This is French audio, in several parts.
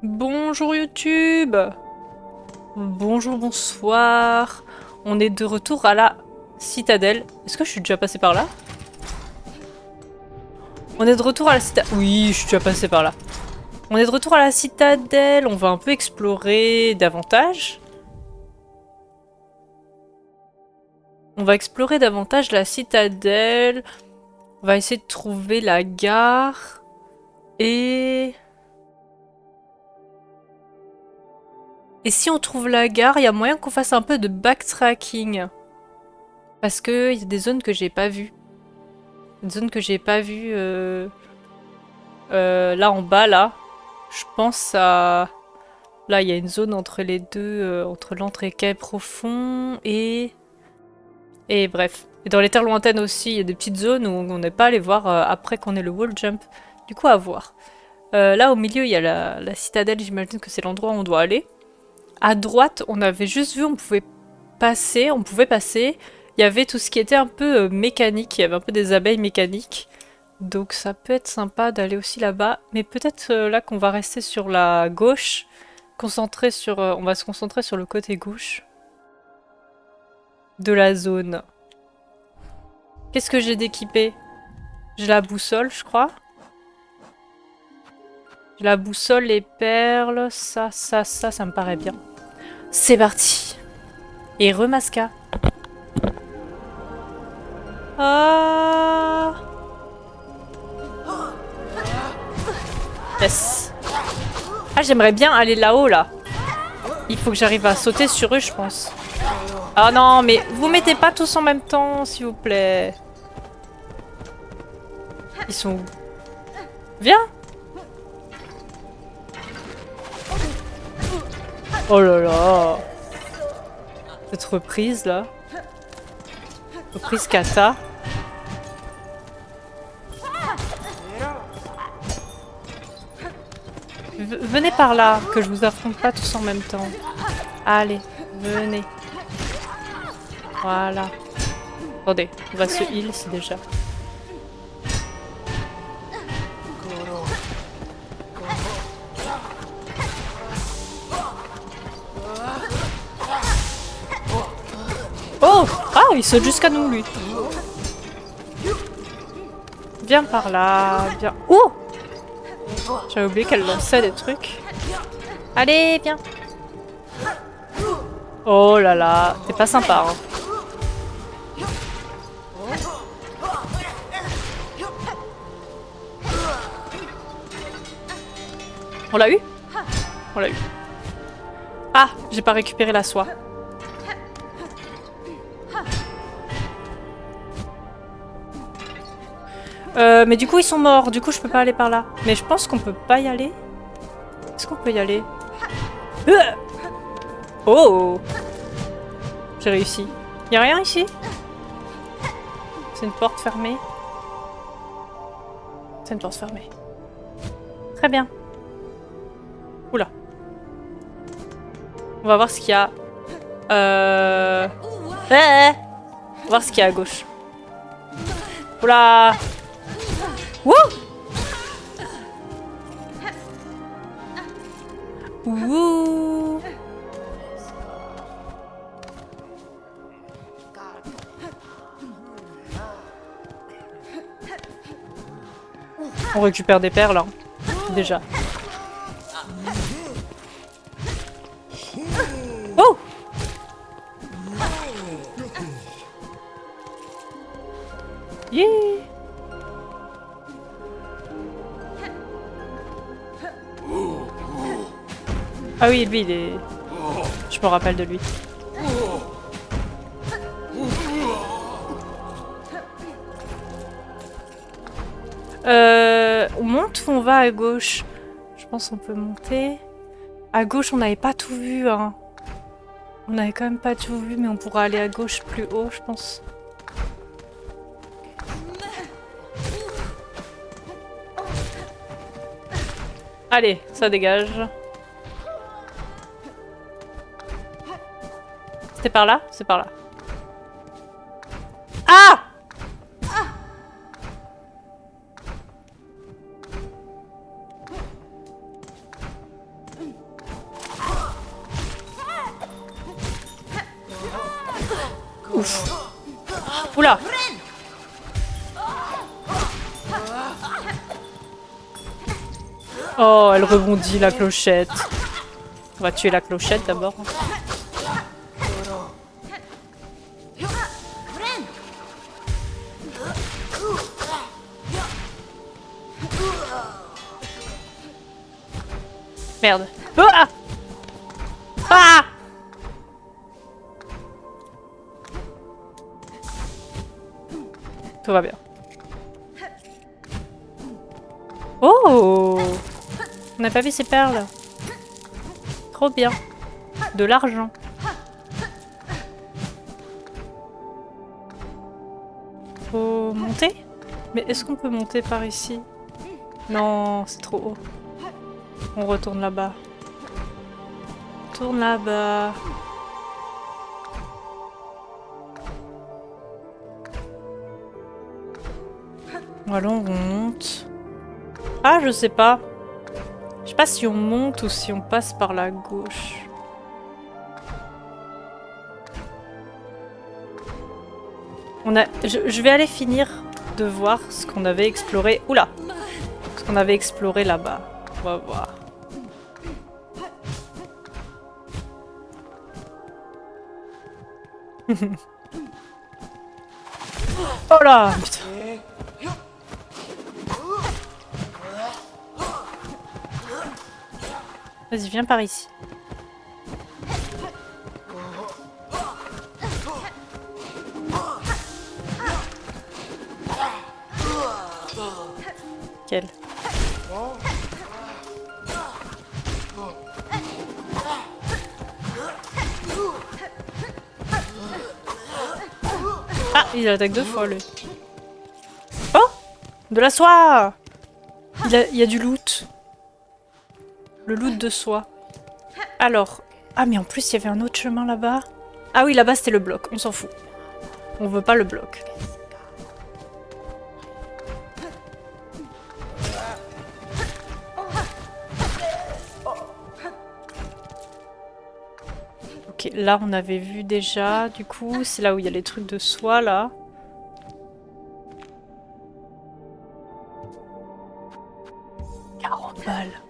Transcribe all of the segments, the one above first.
Bonjour YouTube. Bonjour, bonsoir. On est de retour à la citadelle. Est-ce que je suis déjà passée par là? On est de retour à la citadelle. Oui, je suis déjà passée par là. On est de retour à la citadelle. On va un peu explorer davantage. On va explorer davantage la citadelle. On va essayer de trouver la gare. Et si on trouve la gare, il y a moyen qu'on fasse un peu de backtracking. Parce qu'il y a des zones que j'ai pas vues. Des zones que j'ai pas vues là en bas, là. Je pense à... Là, il y a une zone entre les deux, entre l'entrée quai profond et... Et bref. Et dans les terres lointaines aussi, il y a des petites zones où on n'est pas allé voir après qu'on ait le wall jump. Du coup, à voir. Là, au milieu, il y a la citadelle, j'imagine que c'est l'endroit où on doit aller. À droite, on avait juste vu, on pouvait passer. Il y avait tout ce qui était un peu mécanique, il y avait un peu des abeilles mécaniques. Donc ça peut être sympa d'aller aussi là-bas. Mais peut-être là qu'on va rester sur la gauche. On va se concentrer sur le côté gauche de la zone. Qu'est-ce que j'ai d'équipé? J'ai la boussole, je crois. J'ai la boussole, les perles, ça me paraît bien. C'est parti. Et remasca. Ah. Yes. Ah, j'aimerais bien aller là-haut, là. Il faut que j'arrive à sauter sur eux, je pense. Ah non, mais vous mettez pas tous en même temps, s'il vous plaît. Ils sont où? Viens. Oh là là. Cette reprise, là. Reprise kata. Venez par là, que je vous affronte pas tous en même temps. Allez, venez. Voilà. Attendez, on va se heal ici déjà. Oh! Ah, il saute jusqu'à nous, lui. Viens par là, viens. Oh! J'avais oublié qu'elle lançait des trucs. Allez, viens. Oh là là, t'es pas sympa, hein. On l'a eu? On l'a eu. Ah, j'ai pas récupéré la soie. Mais du coup ils sont morts, du coup je peux pas aller par là. Mais je pense qu'on peut pas y aller. Est-ce qu'on peut y aller? Oh! J'ai réussi. Y'a rien ici? C'est une porte fermée. C'est une porte fermée. Très bien. Oula. On va voir ce qu'il y a. On va voir ce qu'il y a à gauche. Oula! Wouh! Wouh! On récupère des perles, hein. Déjà. Oh! Yeah! Ah oui, lui, il est... Je me rappelle de lui. On monte ou on va à gauche? Je pense qu'on peut monter. À gauche, on n'avait pas tout vu, hein. On n'avait quand même pas tout vu, mais on pourra aller à gauche plus haut, je pense. Allez, ça dégage. C'était par là? C'est par là. Ah! Ouf. Oula. Oh, elle rebondit, la clochette. On va tuer la clochette d'abord. Merde. Ah, ah. Tout va bien. Oh! On n'a pas vu ces perles. Trop bien. De l'argent. Faut monter? Mais est-ce qu'on peut monter par ici? Non, c'est trop haut. On retourne là-bas. Tourne là-bas. Alors on monte. Ah, je sais pas. Je sais pas si on monte ou si on passe par la gauche. Je vais aller finir de voir ce qu'on avait exploré. Oula! Ce qu'on avait exploré là-bas. On va voir. Oh là! Putain. Vas-y, viens par ici. Quel? Ah, il attaque 2 fois, lui. Oh! De la soie! Il y a du loot. Le loot de soie. Alors... Ah, mais en plus, il y avait un autre chemin là-bas. Ah oui, là-bas, c'était le bloc. On s'en fout. On veut pas le bloc. Ok, là, on avait vu déjà. Du coup, c'est là où il y a les trucs de soie, là. Balles.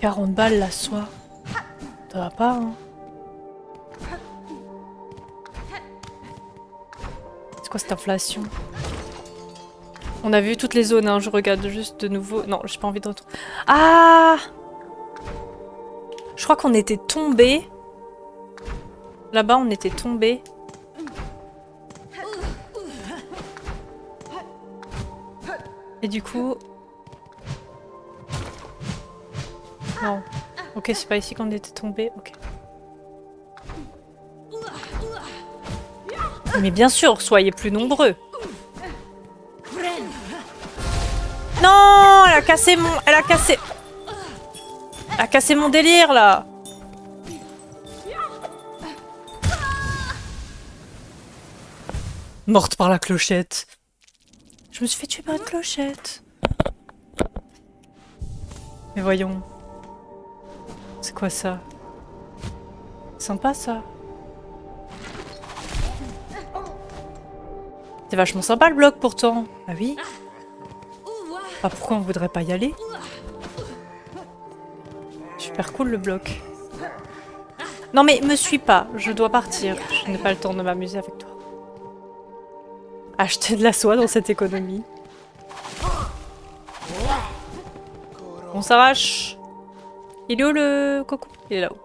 40 balles la soie. Ça va pas, hein? C'est quoi cette inflation? On a vu toutes les zones, hein. Je regarde juste de nouveau. Non, j'ai pas envie de retourner. Ah! Je crois qu'on était tombé. Là-bas, on était tombé. Et du coup... Non. Ok, c'est pas ici qu'on était tombé. Ok. Mais bien sûr, soyez plus nombreux. Non, elle a cassé mon... Elle a cassé... Elle a cassé mon délire, là. Morte par la clochette. Je me suis fait tuer par une clochette. Mais voyons. C'est quoi ça? Sympa, ça. C'est vachement sympa, le bloc, pourtant. Ah oui. Ah, pourquoi on voudrait pas y aller? Super cool, le bloc. Non, mais me suis pas. Je dois partir. Je n'ai pas le temps de m'amuser avec toi. Acheter de la soie dans cette économie. On s'arrache. Il est où le coco? Il est là-haut.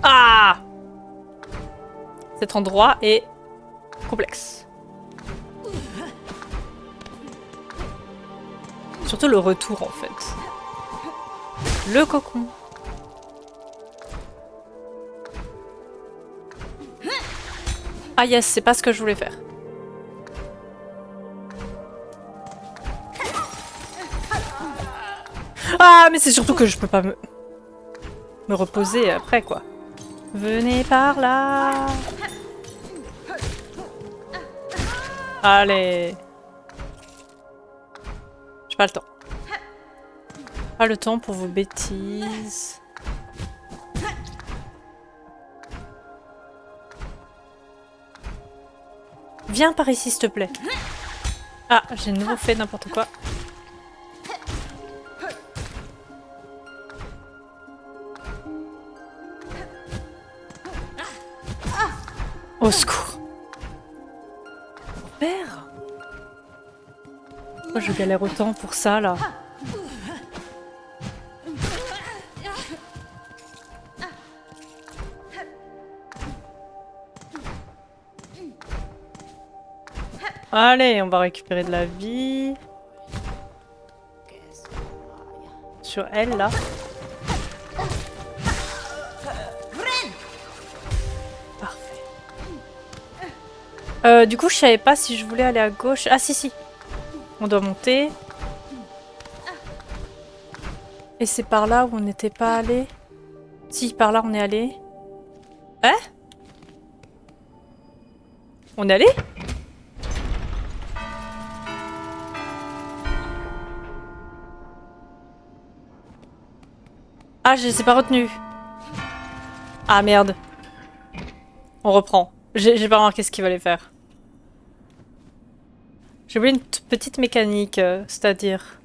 Ah! Cet endroit est complexe. Surtout le retour, en fait. Le cocon. Ah yes, c'est pas ce que je voulais faire. Ah, mais c'est surtout que je peux pas me... me reposer après, quoi. Venez par là. Allez. J'ai pas le temps. Pas le temps pour vos bêtises. Viens par ici, s'il te plaît. Ah, j'ai de nouveau fait n'importe quoi. Au secours. Père. Pourquoi je galère autant pour ça, là? Allez, on va récupérer de la vie. Sur elle, là. Parfait. Du coup, je savais pas si je voulais aller à gauche. Ah, si, si. On doit monter. Et c'est par là où on n'était pas allé. Si, par là, on est allé. Hein? On est allé? Ah, je les ai pas retenus. Ah, merde. On reprend. J'ai pas remarqué ce qu'il fallait faire. J'ai oublié une petite mécanique, c'est-à-dire...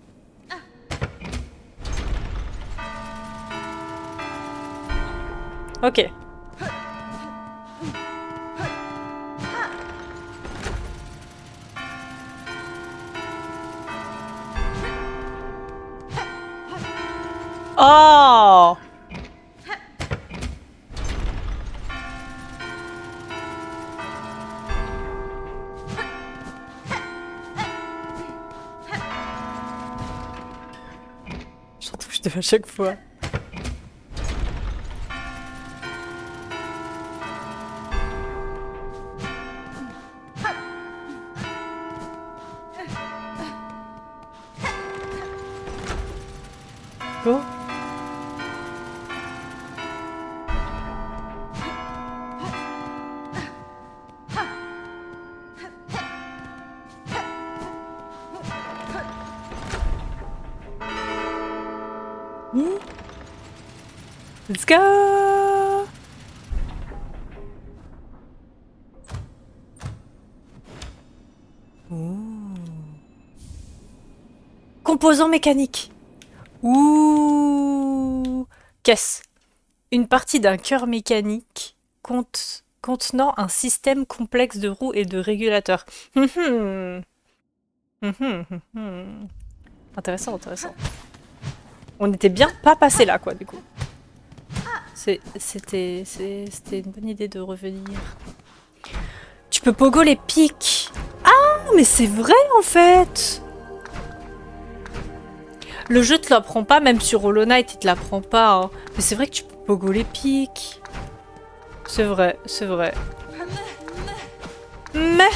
Ok. Oh! J'en touche deux à chaque fois. Go. Let's go! Ouh. Composants mécaniques. Ouh. Caisse. Une partie d'un cœur mécanique contenant un système complexe de roues et de régulateurs. Intéressant, intéressant. On était bien pas passé là, quoi, du coup. C'était une bonne idée de revenir. Tu peux pogo les pics. Ah, mais c'est vrai, en fait. Le jeu te l'apprend pas, même sur Hollow Knight, il te l'apprend pas. Hein. Mais c'est vrai que tu peux pogo les pics. C'est vrai, c'est vrai. Mais...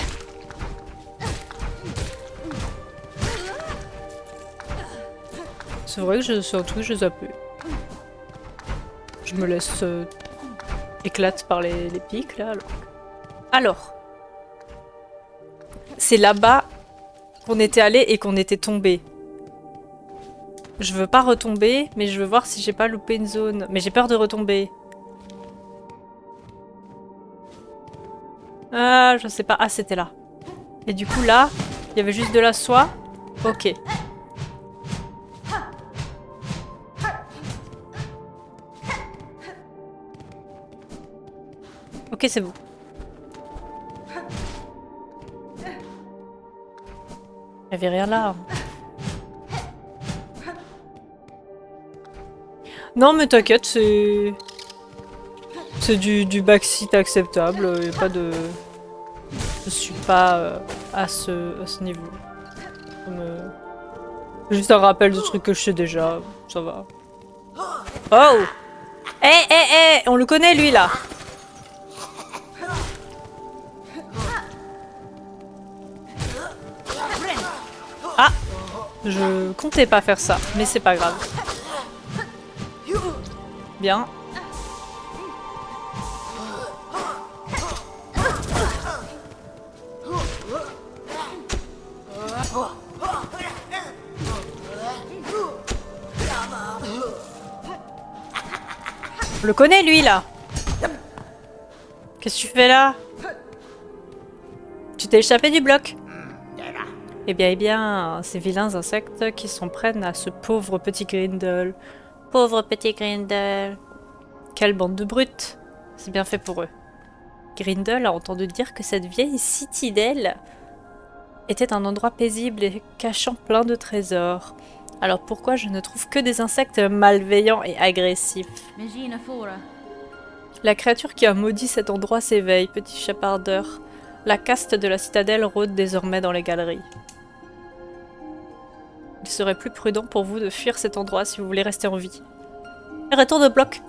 C'est vrai que c'est un truc que j'ai zappé. Je me laisse éclate par les pics, là. Alors. C'est là-bas qu'on était allé et qu'on était tombé. Je veux pas retomber, mais je veux voir si j'ai pas loupé une zone. Mais j'ai peur de retomber. Ah, je sais pas. Ah, c'était là. Et du coup, là, il y avait juste de la soie. Ok. Ok, c'est bon. Il y avait rien là. Non, mais t'inquiète, c'est... C'est du backseat acceptable. Y a pas de... Je suis pas à ce niveau. Juste un rappel de trucs que je sais déjà. Ça va. Oh! On le connaît, lui, là. Ah! Je comptais pas faire ça, mais c'est pas grave. Bien. On le connaît, lui, là. Qu'est-ce que tu fais là? Tu t'es échappé du bloc. Eh bien, ces vilains insectes qui s'en prennent à ce pauvre petit Grindel. Pauvre petit Grindel. Quelle bande de brutes. C'est bien fait pour eux. Grindel a entendu dire que cette vieille citadelle était un endroit paisible et cachant plein de trésors. Alors pourquoi je ne trouve que des insectes malveillants et agressifs? La créature qui a maudit cet endroit s'éveille, petit chapardeur. La caste de la citadelle rôde désormais dans les galeries. Il serait plus prudent pour vous de fuir cet endroit si vous voulez rester en vie. Retour de bloc.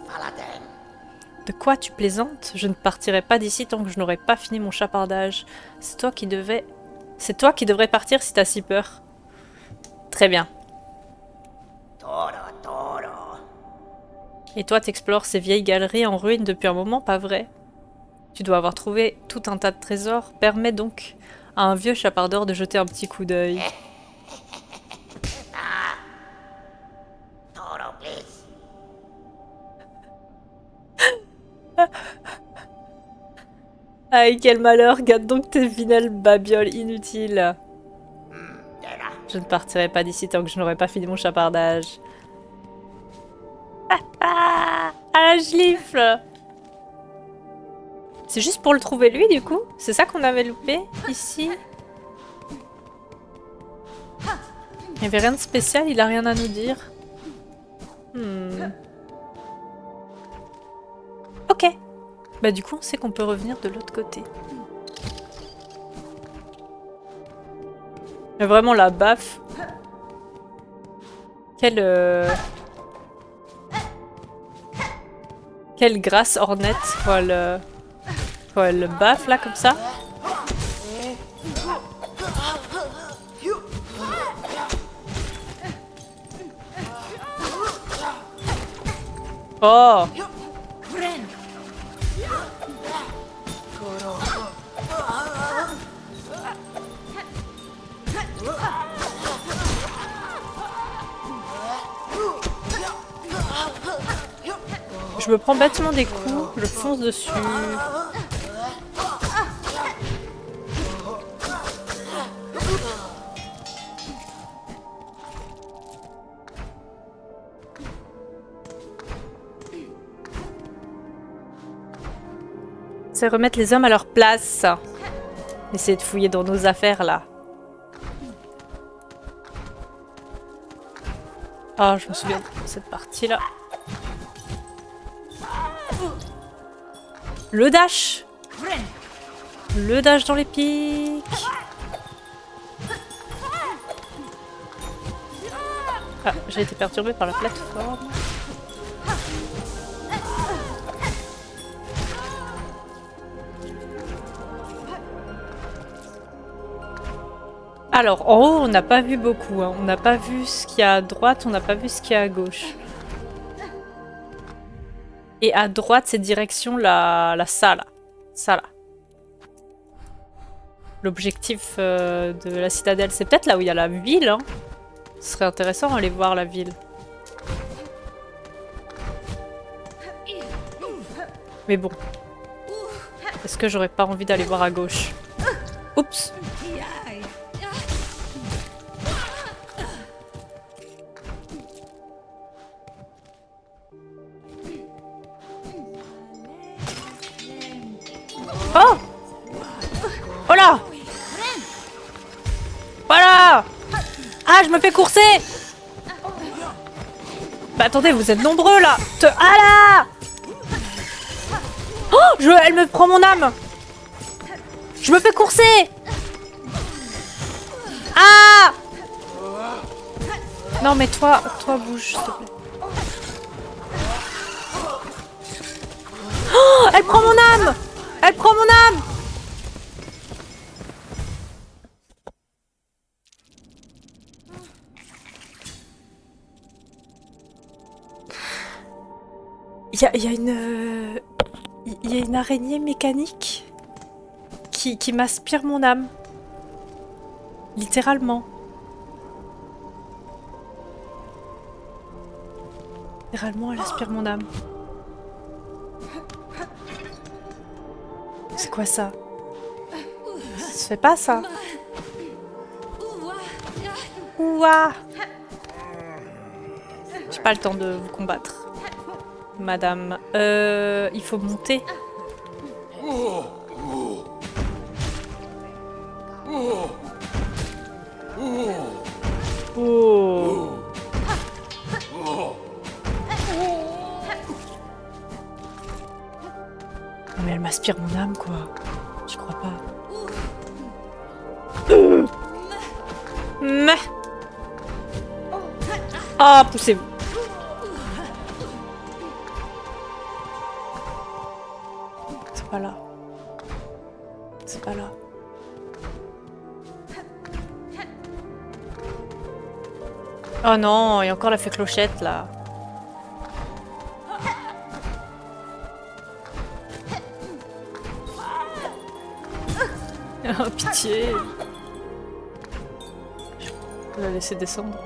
De quoi tu plaisantes? Je ne partirai pas d'ici tant que je n'aurai pas fini mon chapardage. C'est toi qui devrais partir si t'as si peur. Très bien. Et toi, t'explores ces vieilles galeries en ruine depuis un moment, pas vrai? Tu dois avoir trouvé tout un tas de trésors. Permets donc à un vieux chapardeur de jeter un petit coup d'œil. Aïe, quel malheur, garde donc tes vinelles babioles inutiles. Je ne partirai pas d'ici tant que je n'aurai pas fini mon chapardage. Ah, à la gifle. C'est juste pour le trouver lui, du coup? C'est ça qu'on avait loupé, ici? Il n'y avait rien de spécial, il a rien à nous dire. Ok. Bah du coup, on sait qu'on peut revenir de l'autre côté. Mais vraiment la baffe. Quelle grâce ornette quand elle baffe là comme ça. Oh! Je me prends bêtement des coups, je fonce dessus. C'est remettre les hommes à leur place. Essayez de fouiller dans nos affaires là. Ah, je me souviens de cette partie là. Le dash! Le dash dans les pics! Ah, j'ai été perturbée par la plateforme. Alors, en haut, on n'a pas vu beaucoup. Hein. On n'a pas vu ce qu'il y a à droite, on n'a pas vu ce qu'il y a à gauche. Et à droite, c'est direction la salle. Ça là. L'objectif de la citadelle, c'est peut-être là où il y a la ville. Hein. Ce serait intéressant d'aller voir la ville. Mais bon. Est-ce que j'aurais pas envie d'aller voir à gauche? Oups. Oh! Oh là! Voilà! Ah, je me fais courser! Bah attendez, vous êtes nombreux là! Ah là! Oh! Elle me prend mon âme! Je me fais courser! Ah! Non mais toi bouge, s'il te plaît. Oh! Elle prend mon âme! Elle prend mon âme! Il y a une araignée mécanique qui m'aspire mon âme. Littéralement. Littéralement, elle aspire mon âme. C'est quoi ça? Ça se fait pas ça? Ouah! J'ai pas le temps de vous combattre. Madame. Il faut monter. Oh. Non mais elle m'aspire mon âme quoi. Je crois pas. Mais. Ah, poussez-vous. C'est pas là. C'est pas là. Oh non, il y a encore la fée clochette là. Oh pitié. Je vais la laisser descendre.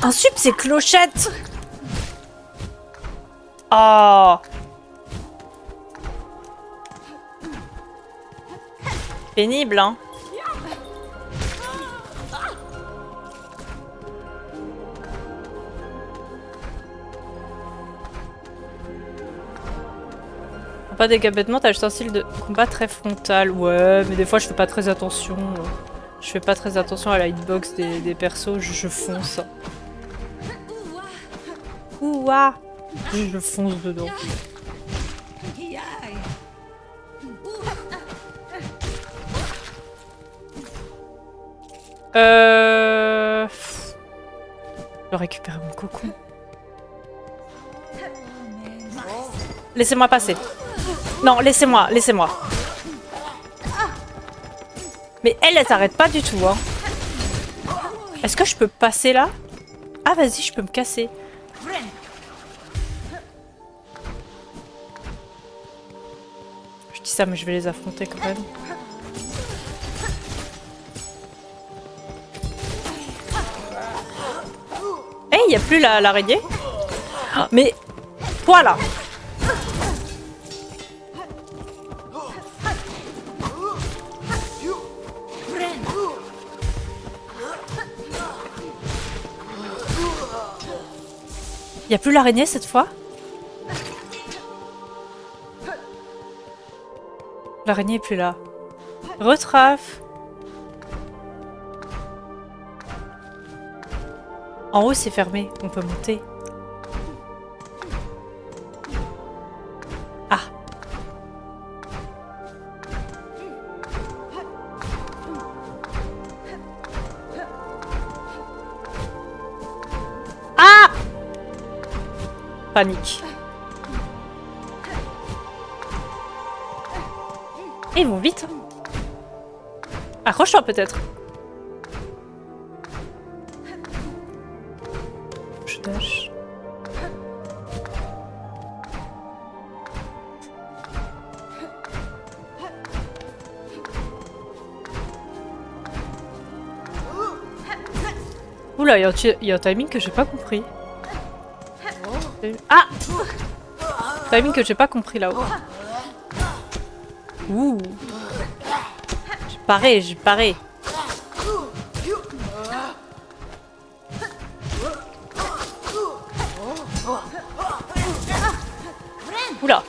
Un sub, c'est clochette. Oh. Pénible, hein. Pas dégâts bêtement, t'as juste un style de combat très frontal. Ouais, mais des fois je fais pas très attention. Je fais pas très attention à la hitbox des persos, je fonce. Ouah. Je fonce dedans. Je vais récupérer mon cocon. Laissez-moi passer. Non, laissez-moi, laissez-moi. Mais elle s'arrête pas du tout, hein. Est-ce que je peux passer là? Ah, vas-y, je peux me casser. Je dis ça, mais je vais les affronter quand même. Hey, il n'y a plus l'araignée. Oh, mais toi là. Il n'y a plus l'araignée cette fois? L'araignée est plus là. Retraf. En haut c'est fermé, on peut monter. Ah. Ah! Panique. Ils vont vite. Accroche-toi peut-être. Je dash. Oula, il y a un timing que j'ai pas compris. Ah! Timing que j'ai pas compris là-haut. Ouh! J'ai paré. Oula!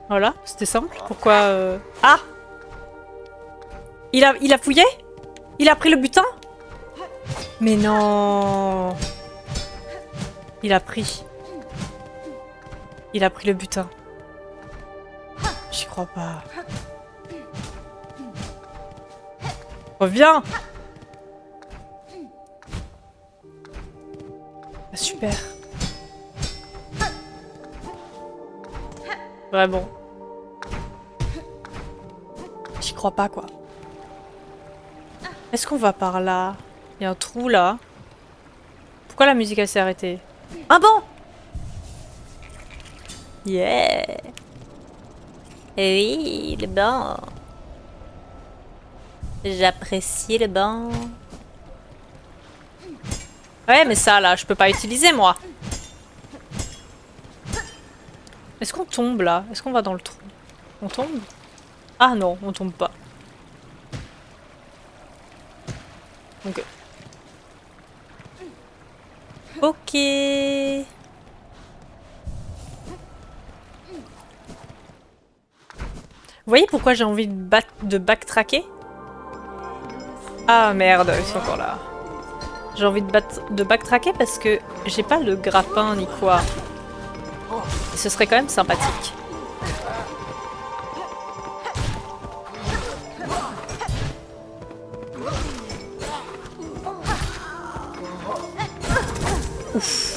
Voilà, c'était simple. Pourquoi Ah! Il a fouillé? Il a pris le butin? Mais non! Il a pris. Il a pris le butin. J'y crois pas. Reviens! Ah, super. Vraiment. J'y crois pas, quoi. Est-ce qu'on va par là? Il y a un trou, là. Pourquoi la musique, elle s'est arrêtée? Un banc! Yeah! Oui, le banc. J'apprécie le banc. Ouais, mais ça, là, je peux pas utiliser, moi. Est-ce qu'on tombe, là? Est-ce qu'on va dans le trou? On tombe? Ah non, on tombe pas. Ok. Ok. Vous voyez pourquoi j'ai envie de backtracker? Ah merde, ils sont encore là. J'ai envie de backtracker parce que j'ai pas le grappin ni quoi. Et ce serait quand même sympathique. Ouf.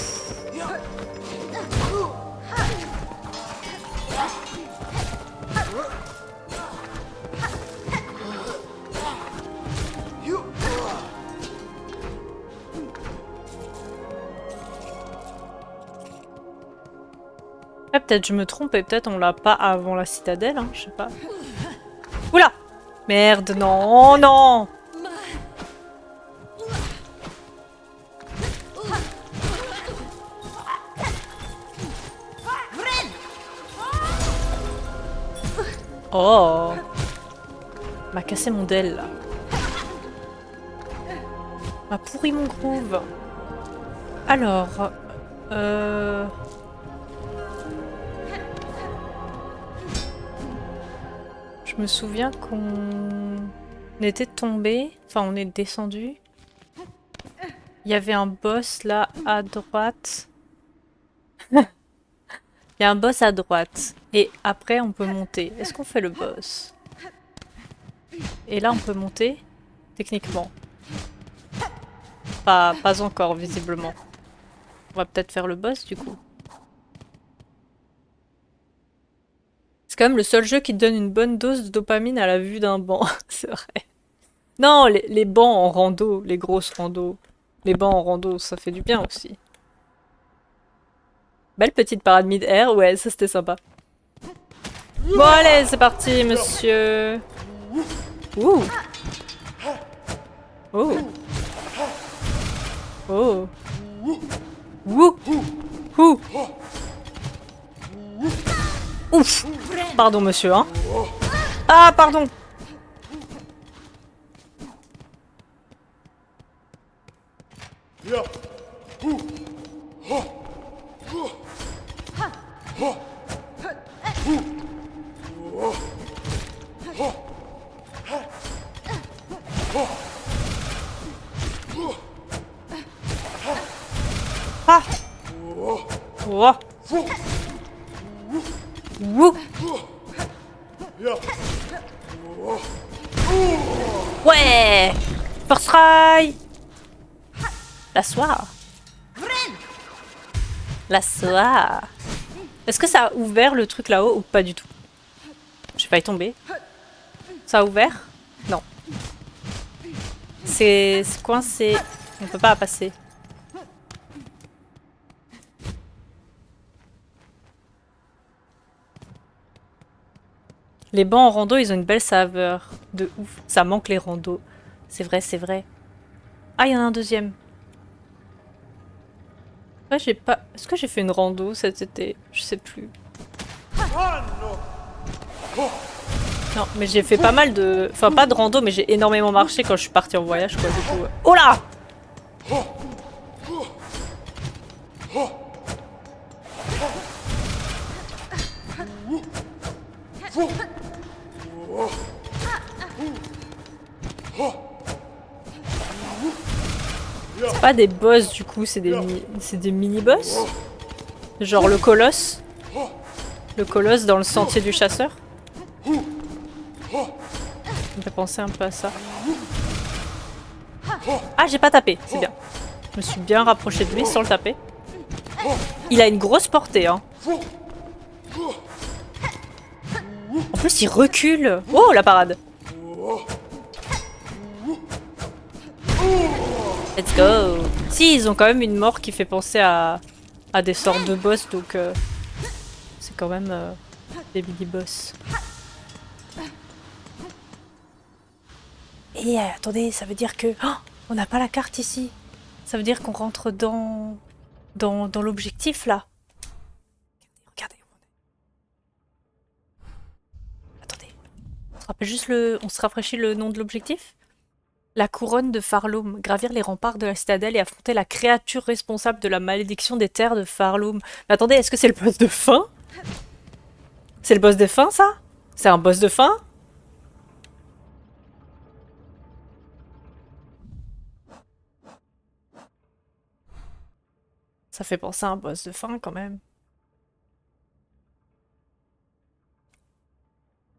Peut-être je me trompe et peut-être on l'a pas avant la citadelle, hein, je sais pas. Oula! Merde, non, non! Oh! M'a cassé mon del là. M'a pourri mon groove. Alors... Je me souviens qu'on était tombé, enfin on est descendu. Il y avait un boss là à droite. Il y a un boss à droite. Et après on peut monter. Est-ce qu'on fait le boss? Et là on peut monter, techniquement. Pas encore visiblement. On va peut-être faire le boss du coup. C'est quand même le seul jeu qui te donne une bonne dose de dopamine à la vue d'un banc, c'est vrai. Non, les bancs en rando, les grosses randos. Les bancs en rando, ça fait du bien aussi. Belle petite parade mid-air, ouais, ça c'était sympa. Bon allez, c'est parti, monsieur. Ouh. Oh. Oh. Ouh. Ouh. Ouf. Pardon, monsieur, hein. Ah, pardon. Ah. Oh. Wouh. Ouais. Force Rail. La soie. La soie. Est-ce que ça a ouvert le truc là-haut ou pas du tout? J'ai failli tomber. Ça a ouvert? Non. C'est coincé. On peut pas passer. Les bancs en rando, ils ont une belle saveur. De ouf. Ça manque les randos. C'est vrai, c'est vrai. Ah, il y en a un deuxième. Ouais, j'ai pas... Est-ce que j'ai fait une rando cet été? Je sais plus. Non, mais j'ai fait pas mal de... Enfin, pas de rando, mais j'ai énormément marché quand je suis partie en voyage, quoi, du coup. Oh là! C'est pas des boss, du coup, c'est des mini-boss. Genre le colosse. Le colosse dans le sentier du chasseur. On peut penser un peu à ça. Ah, j'ai pas tapé, c'est bien. Je me suis bien rapproché de lui sans le taper. Il a une grosse portée, hein. En plus, il recule. Oh, la parade. Let's go. Si, ils ont quand même une mort qui fait penser à des sortes de boss, donc c'est quand même des mini-boss. Et attendez, ça veut dire que... Oh, on n'a pas la carte ici. Ça veut dire qu'on rentre dans l'objectif, là. Regardez. Attendez. On se rafraîchit le nom de l'objectif? La couronne de Farloum. Gravir les remparts de la citadelle et affronter la créature responsable de la malédiction des terres de Farloum. Mais attendez, est-ce que c'est le boss de fin? C'est le boss de fin, ça? C'est un boss de fin? Ça fait penser à un boss de fin, quand même.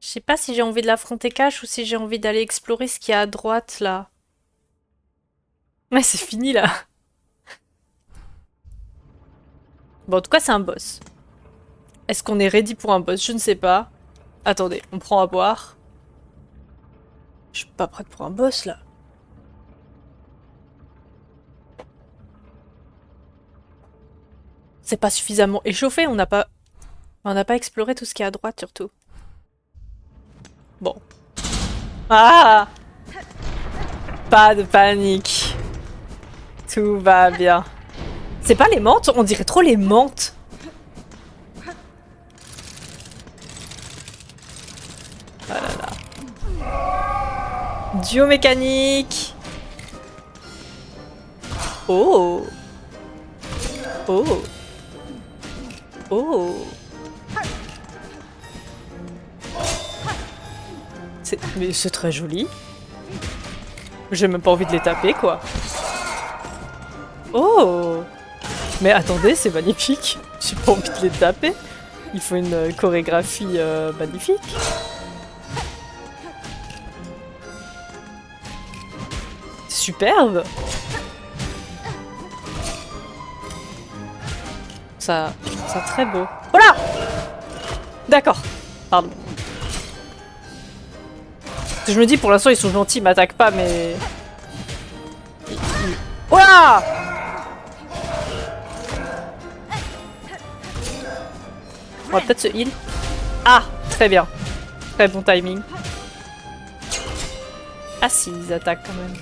Je sais pas si j'ai envie de l'affronter cash ou si j'ai envie d'aller explorer ce qu'il y a à droite, là. Ouais, c'est fini, là. Bon, en tout cas, c'est un boss. Est-ce qu'on est ready pour un boss? Je ne sais pas. Attendez, on prend à boire. Je suis pas prête pour un boss, là. C'est pas suffisamment échauffé, on n'a pas exploré tout ce qu'il y a à droite, surtout. Bon. Ah! Pas de panique. Tout va bien. C'est pas les menthes? On dirait trop les menthes. Oh là là. Duo mécanique. Oh. Oh. Oh. Mais c'est très joli. J'ai même pas envie de les taper, quoi. Oh! Mais attendez, c'est magnifique. J'ai pas envie de les taper. Il faut une chorégraphie magnifique. Superbe! Ça très beau. Voilà! D'accord. Pardon. Je me dis, pour l'instant, ils sont gentils, ils m'attaquent pas, mais... Ouah! On va peut-être se heal. Ah! Très bien. Très bon timing. Ah si, ils attaquent quand même.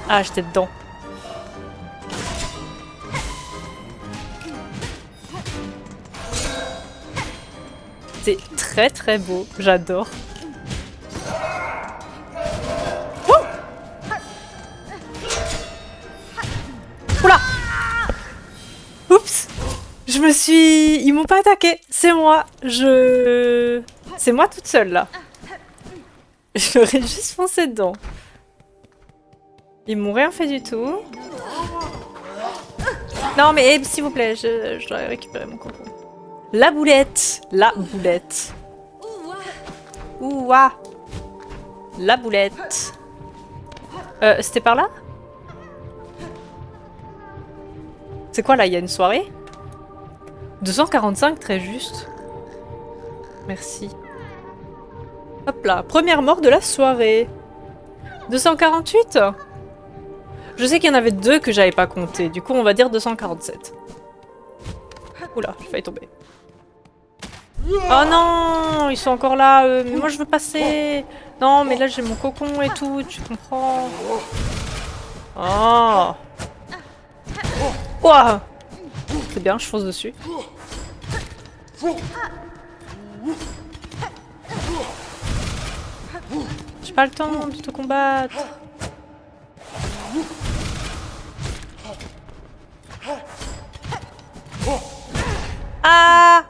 Ah, j'étais dedans. C'est très très beau, j'adore. Oula! Oups! Je me suis... Ils m'ont pas attaqué, c'est moi. C'est moi toute seule là. J'aurais juste foncé dedans. Ils m'ont rien fait du tout. Non mais s'il vous plaît, je dois récupérer mon coco. La boulette. La boulette. Ouah. La boulette. C'était par là? C'est quoi là? Il y a une soirée? 245, très juste. Merci. Hop là, première mort de la soirée. 248? Je sais qu'il y en avait deux que j'avais pas compté. Du coup, on va dire 247. Oula, j'ai failli tomber. Oh non, ils sont encore là. Mais moi, je veux passer. Non, mais là, j'ai mon cocon et tout. Tu comprends? Oh. Ouah. C'est bien, je fonce dessus. J'ai pas le temps de te combattre. Ah!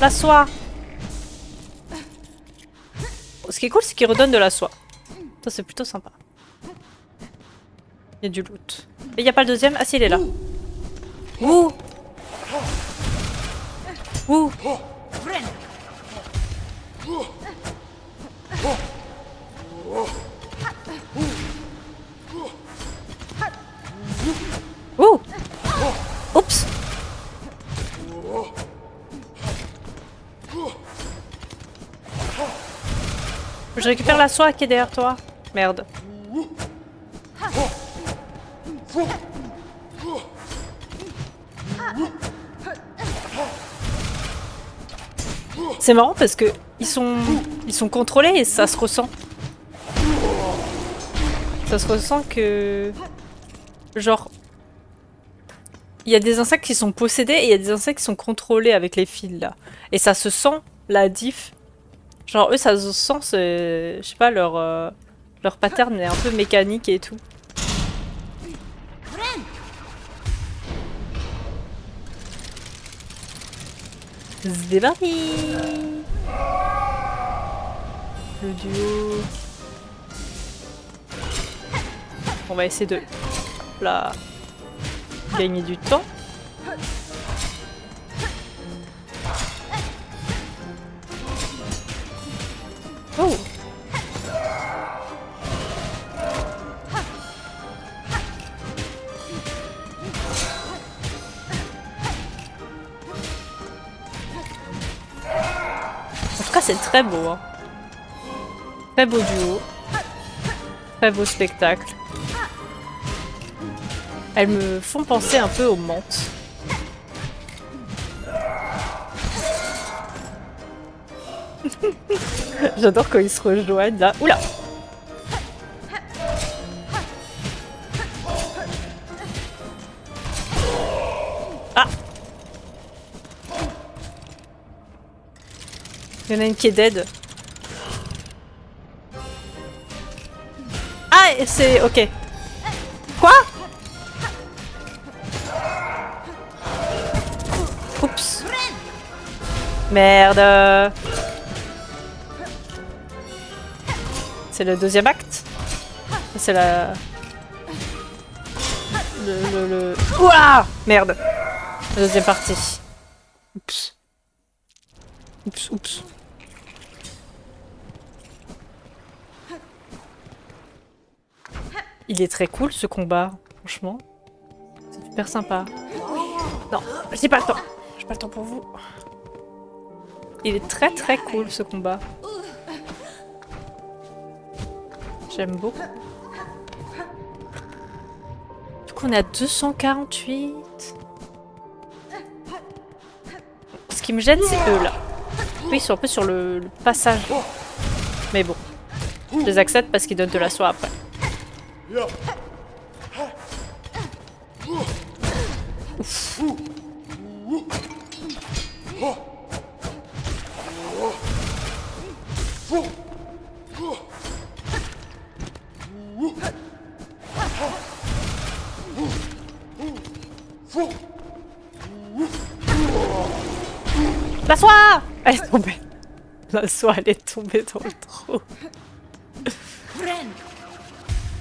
La soie. Ce qui est cool, c'est qu'il redonne de la soie. Ça, c'est plutôt sympa. Il y a du loot. Et il n'y a pas le deuxième? Ah si, il est là. Ouh! Ouh! Ouh! Oups! Je récupère la soie qui est derrière toi. Merde. C'est marrant parce que ils sont contrôlés et ça se ressent. Ça se ressent que genre il y a des insectes qui sont possédés et il y a des insectes qui sont contrôlés avec les fils là. Et ça se sent la diff. Genre eux ça se sent, je sais pas, leur pattern est un peu mécanique et tout. C'est parti. Le duo. On va essayer de là gagner du temps. Oh! En tout cas, c'est très beau. Hein. Très beau duo. Très beau spectacle. Elles me font penser un peu aux menthes. J'adore quand ils se rejoignent là. Oula! Ah! Il y en a une qui est dead. Ah! C'est... ok. Quoi? Oups. Merde. C'est le deuxième acte. C'est la... Ouah! Merde. La deuxième partie. Oups. Oups, oups. Il est très cool ce combat, franchement. C'est super sympa. Non, j'ai pas le temps. J'ai pas le temps pour vous. Il est très très cool ce combat. J'aime beaucoup. Du coup, on est à 248. Ce qui me gêne, c'est eux là. Oui, ils sont un peu sur le passage. Mais bon. Je les accepte parce qu'ils donnent de la soie après. Ouf. La soie! Elle est tombée. La soie, elle est tombée dans le trou.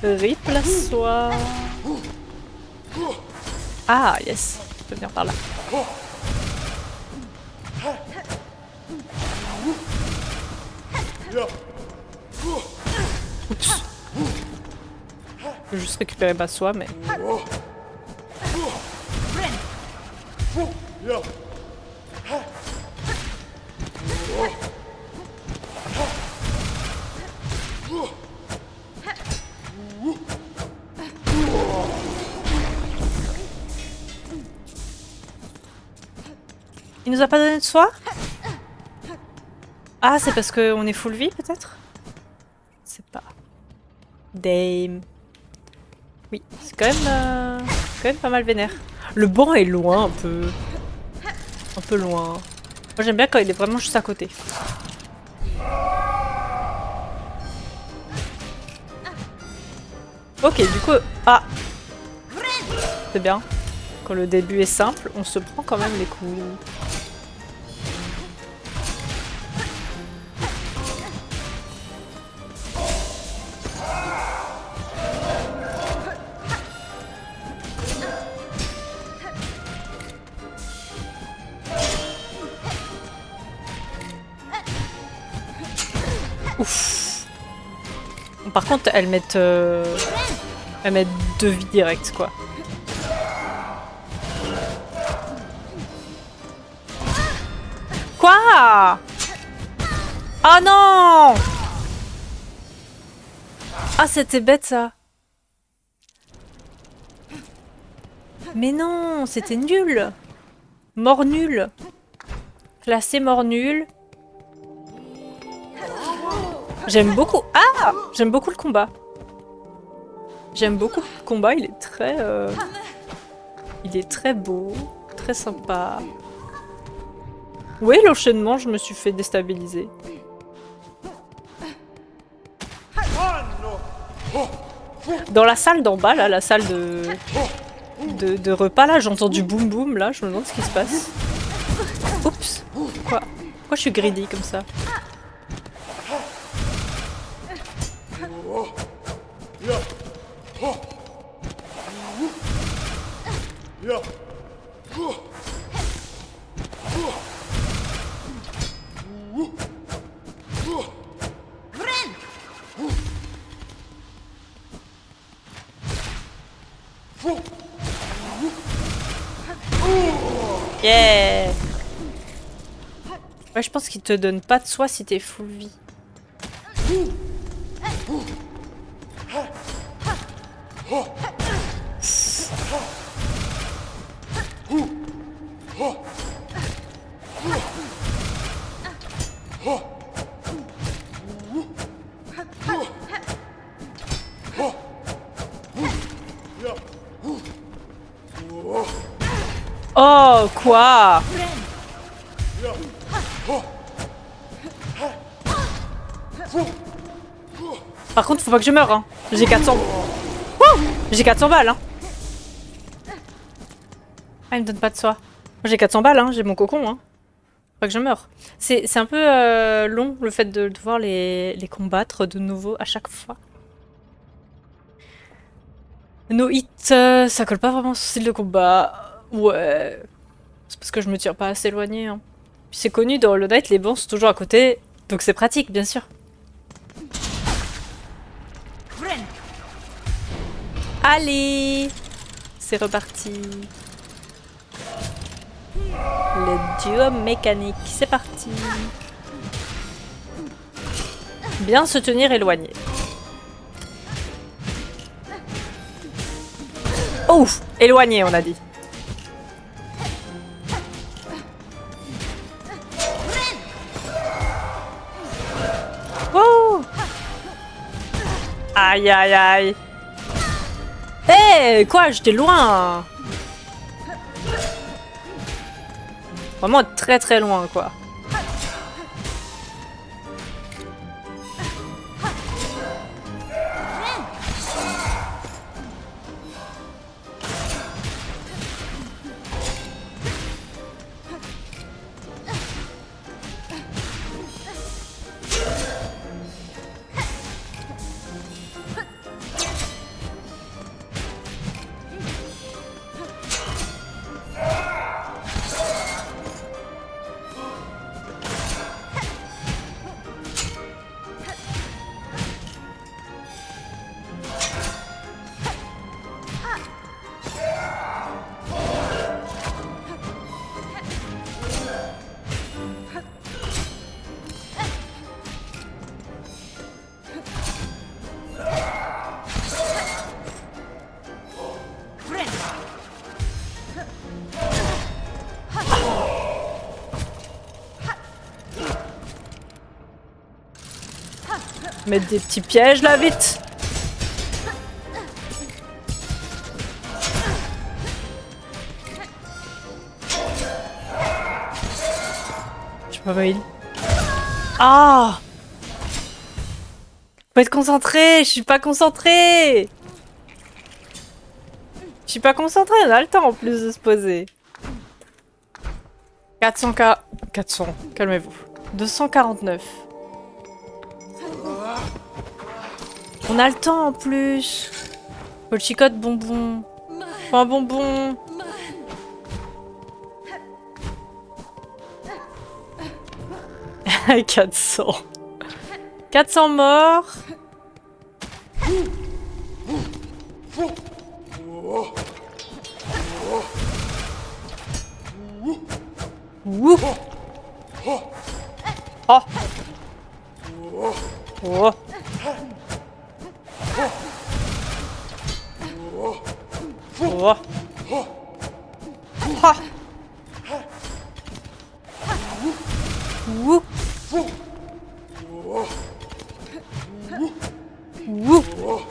Rip la soie. Ah, yes. Je peux venir par là. Oups. Je vais juste récupérer ma soie, mais... Il nous a pas donné de soie? Ah, c'est parce qu'on est full vie, peut-être? Je sais pas. Dame. Oui, c'est quand même pas mal vénère. Le banc est loin, un peu. Un peu loin. Moi, j'aime bien quand il est vraiment juste à côté. Ok, du coup... Ah! C'est bien. Quand le début est simple, on se prend quand même les coups. Ouf. Par contre, elles mettent 2 vies directes, quoi. Quoi? Ah non! Ah, c'était bête, ça. Mais non, c'était nul. Mort nul. Classé mort nul. J'aime beaucoup... Ah! J'aime beaucoup le combat. J'aime beaucoup le combat, il est très... Il est très beau, très sympa. Oui, l'enchaînement, je me suis fait déstabiliser. Dans la salle d'en bas, là, la salle de repas, là, j'ai entendu boum boum, là, je me demande ce qui se passe. Oups! Quoi? Pourquoi je suis greedy comme ça? Yeah! Ouais, je pense qu'il te donne pas de soin si t'es full vie. Oh, quoi? Par contre, faut pas que je meure, hein. J'ai 400... Wouh! J'ai 400 balles, hein. Ah, il me donne pas de soin. J'ai 400 balles, hein. J'ai mon cocon, hein. Faut pas que je meure. C'est un peu long, le fait de devoir les combattre de nouveau à chaque fois. No hit, ça colle pas vraiment au style de combat. Ouais. C'est parce que je me tire pas assez éloigné, hein. Puis c'est connu, dans le Knight, les bancs sont toujours à côté. Donc c'est pratique, bien sûr. Allez! C'est reparti. Le duo mécanique, c'est parti. Bien se tenir éloigné. Ouf! Éloigné, on a dit. Oh! Aïe aïe aïe! Hé! Hey, quoi? J'étais loin! Vraiment très très loin, quoi. Mettre des petits pièges là, vite! Je sais pas où il. Ah! Faut être concentré! Je suis pas concentré! Je suis pas concentré, on a le temps en plus de se poser. 400k. 400, calmez-vous. 249. On a le temps en plus. Faut le chicote bonbon. Faut un bonbon. « 400. 400 morts. Ouh. Oh. Oh. Oh. Ah. Ouh. Ouh.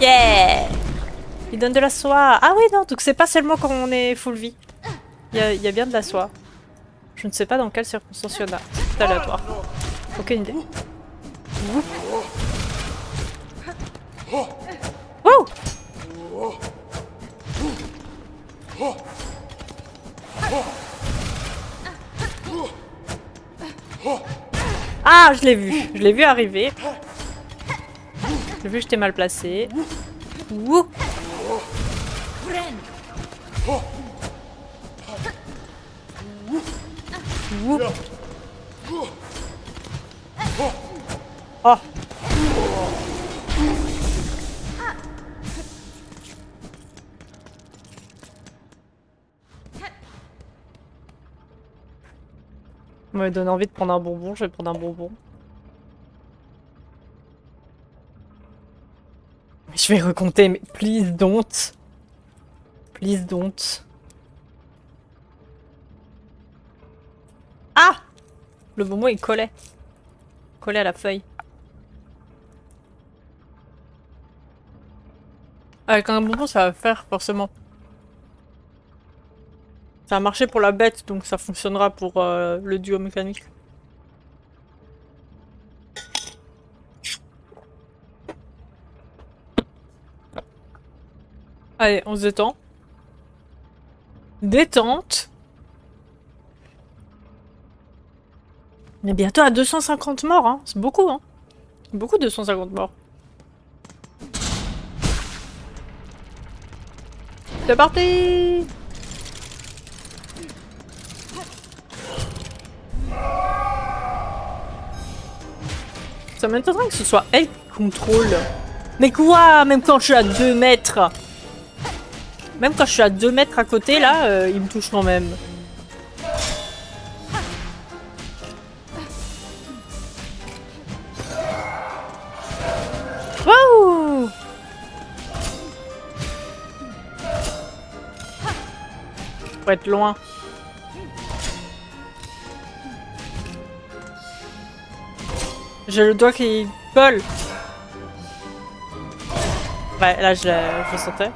Yeah. Il donne de la soie. Ah oui, non, donc c'est pas seulement quand on est full vie. Il y a bien de la soie. Je ne sais pas dans quelles circonstances il y en a. C'est aléatoire. Aucune idée. Ouh. Ouh. Ah, je l'ai vu. Je l'ai vu arriver. J'ai vu que j'étais mal placé. Ouh. Ouh. Oh. Ça me donne envie de prendre un bonbon, je vais prendre un bonbon. Je vais recompter, mais please don't. Please don't. Ah! Le bonbon il collait. Collait à la feuille. Avec un bonbon ça va faire forcément. Ça a marché pour la bête, donc ça fonctionnera pour le duo mécanique. Allez, on se détend. Détente. On est bientôt à 250 morts, hein. C'est beaucoup, hein. Beaucoup 250 morts. C'est parti! Ça m'étonnerait que ce soit elle qui contrôle. Mais quoi? Même quand je suis à 2 mètres. Même quand je suis à 2 mètres à côté, là, il me touche quand même. Wouh! Faut être loin. J'ai le doigt qui colle. Ouais, là je le sentais.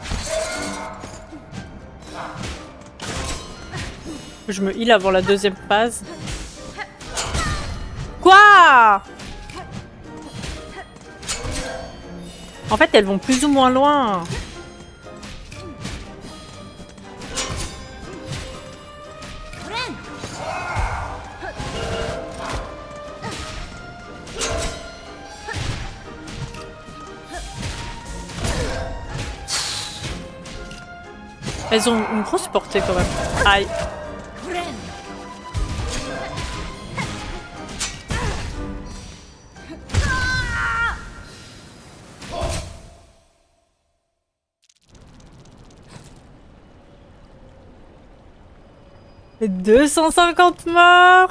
Je me heal avant la deuxième phase. Quoi? En fait, elles vont plus ou moins loin. Elles ont une grosse portée quand même. Aïe. Et 250 morts.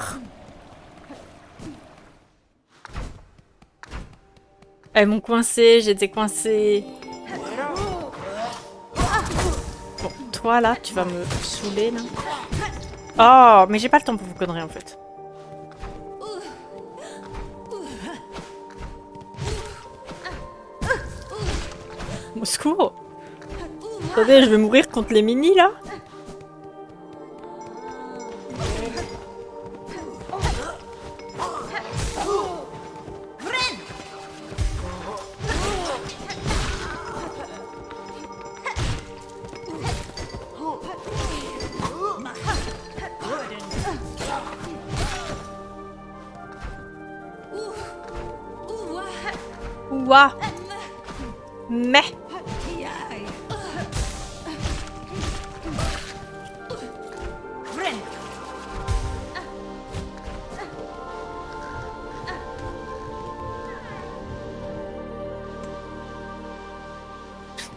Elles m'ont coincé, j'étais coincée. Bon, toi là, tu vas me saouler là. Oh, mais j'ai pas le temps pour vos conneries en fait. Au secours. Attendez, je vais mourir contre les minis là. Ouah. Mais.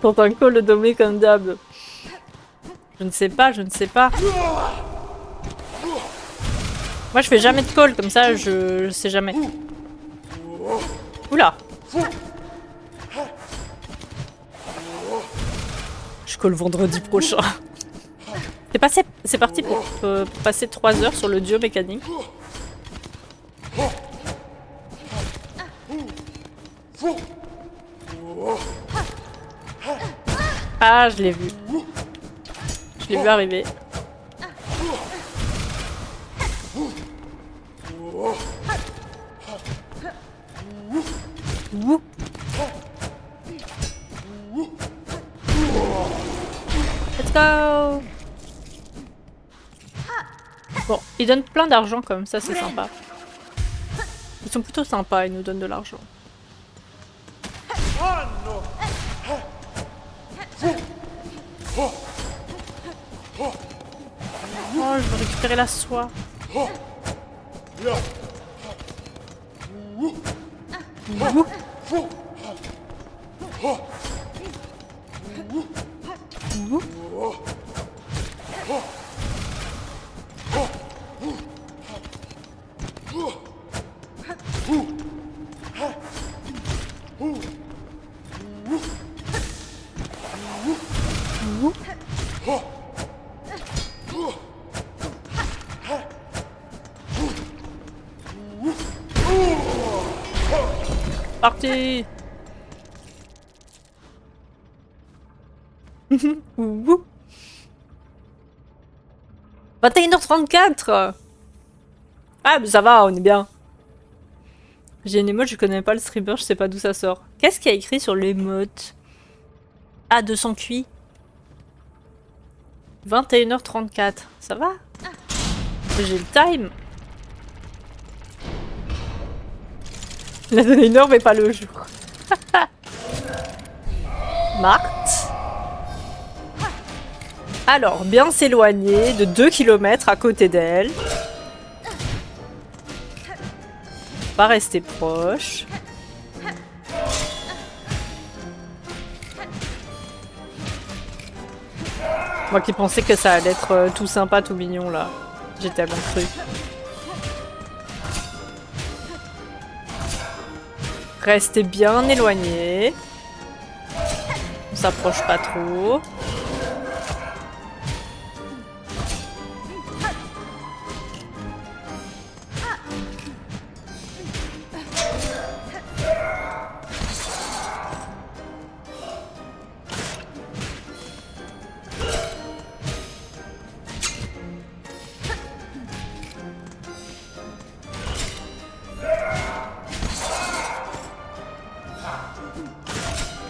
Tente un call de dommer comme d'hab. Je ne sais pas, je ne sais pas. Moi je fais jamais de call comme ça, je sais jamais. Oula. Je call vendredi prochain. C'est parti pour passer 3 heures sur le duo mécanique. Ah, je l'ai vu. Je l'ai vu arriver. Let's go! Bon, ils donnent plein d'argent comme ça, c'est sympa. Ils sont plutôt sympas, ils nous donnent de l'argent. Oh, je veux récupérer la soie. Parti. 21h34. Ah, mais ça va, on est bien. J'ai une émote, je connais pas le streamer, je sais pas d'où ça sort. Qu'est-ce qu'il y a écrit sur l'émote? Ah, 200 cuits. 21h34. Ça va? J'ai le time. Il a donné une heure, mais pas le jour. Marthe. Alors, bien s'éloigner de 2 km à côté d'elle. Pas rester proche. Moi qui pensais que ça allait être tout sympa, tout mignon là. J'ai tellement cru. Restez bien éloignés. On s'approche pas trop.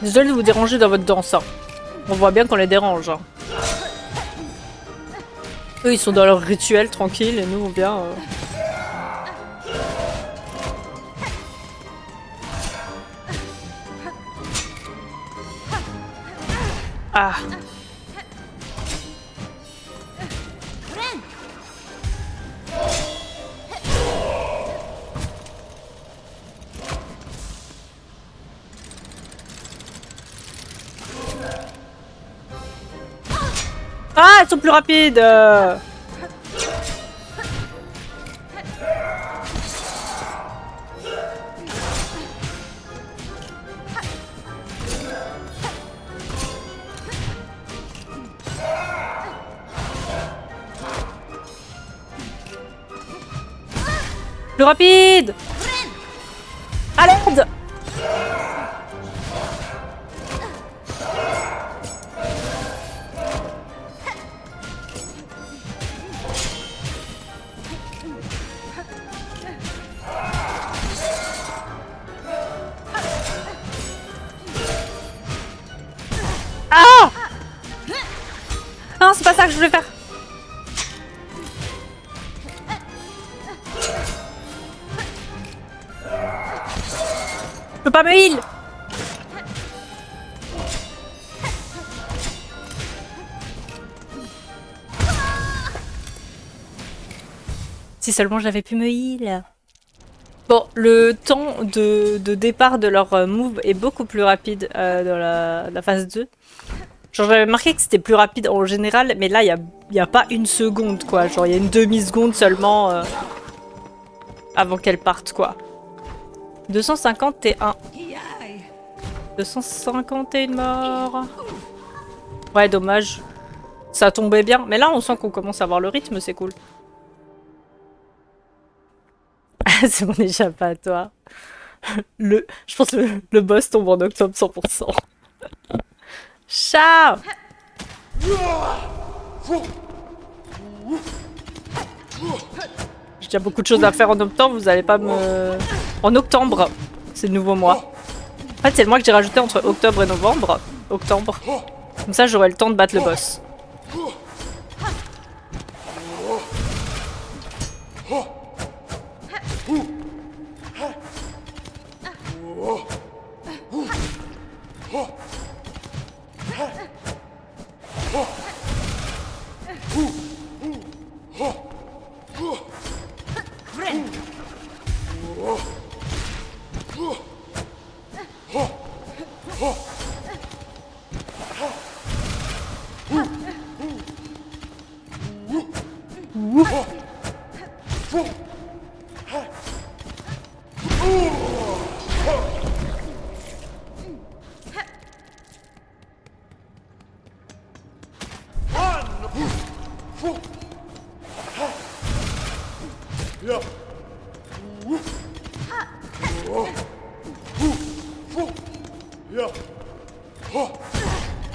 Désolé de vous déranger dans votre danse. Hein. On voit bien qu'on les dérange. Hein. Eux, ils sont dans leur rituel tranquille et nous, on vient... Ah. Ah, elles sont plus rapides. Plus rapide. À l'aide. Ah! Non, c'est pas ça que je voulais faire. Je peux pas me heal. Si seulement j'avais pu me heal. Bon, le temps de départ de leur move est beaucoup plus rapide dans la phase 2. Genre j'avais remarqué que c'était plus rapide en général, mais là y a pas une seconde quoi. Genre il y a une demi-seconde seulement avant qu'elles partent quoi. 251. 251 morts. Ouais, dommage. Ça tombait bien. Mais là, on sent qu'on commence à avoir le rythme, c'est cool. C'est mon échappatoire. Je pense que le boss tombe en octobre 100%. Ciao! J'ai déjà beaucoup de choses à faire en octobre, vous allez pas me... En octobre, c'est le nouveau mois. En fait, c'est le mois que j'ai rajouté entre octobre et novembre. Octobre. Comme ça, j'aurai le temps de battre le boss.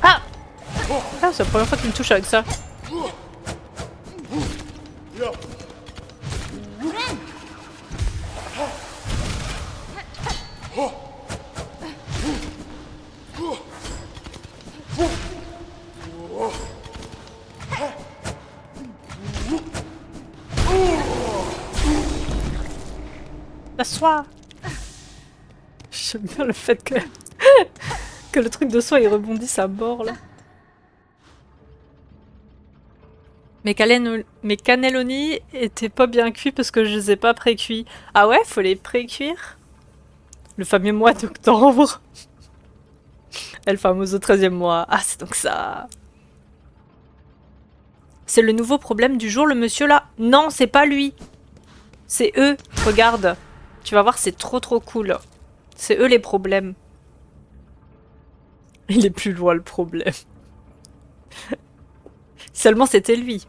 Ah! Ah, c'est la première fois qu'il me touche avec ça. La soie. J'aime bien le fait que... que le truc de soie il rebondisse à bord là. Mes cannelloni étaient pas bien cuits parce que je les ai pas pré-cuits. Ah ouais, faut les pré-cuire? Le fameux mois d'octobre. El famoso 13e mois. Ah, c'est donc ça. C'est le nouveau problème du jour, le monsieur là. Non, c'est pas lui. C'est eux. Regarde. Tu vas voir, c'est trop trop cool. C'est eux les problèmes. Il est plus loin le problème. Seulement c'était lui.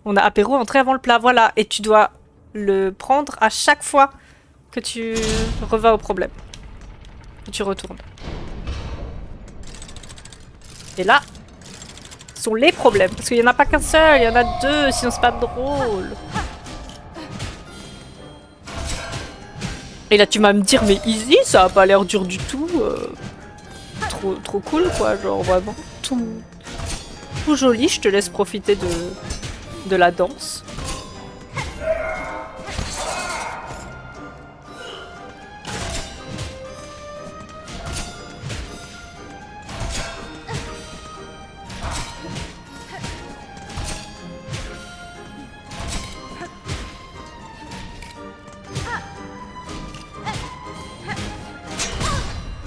On a apéro entrée avant le plat, voilà. Et tu dois le prendre à chaque fois que tu revas au problème. Que tu retournes. Et là, ce sont les problèmes. Parce qu'il n'y en a pas qu'un seul, il y en a deux, sinon c'est pas drôle. Et là tu vas me dire, mais easy, ça a pas l'air dur du tout. Trop cool quoi, genre vraiment. Tout joli, je te laisse profiter de la danse.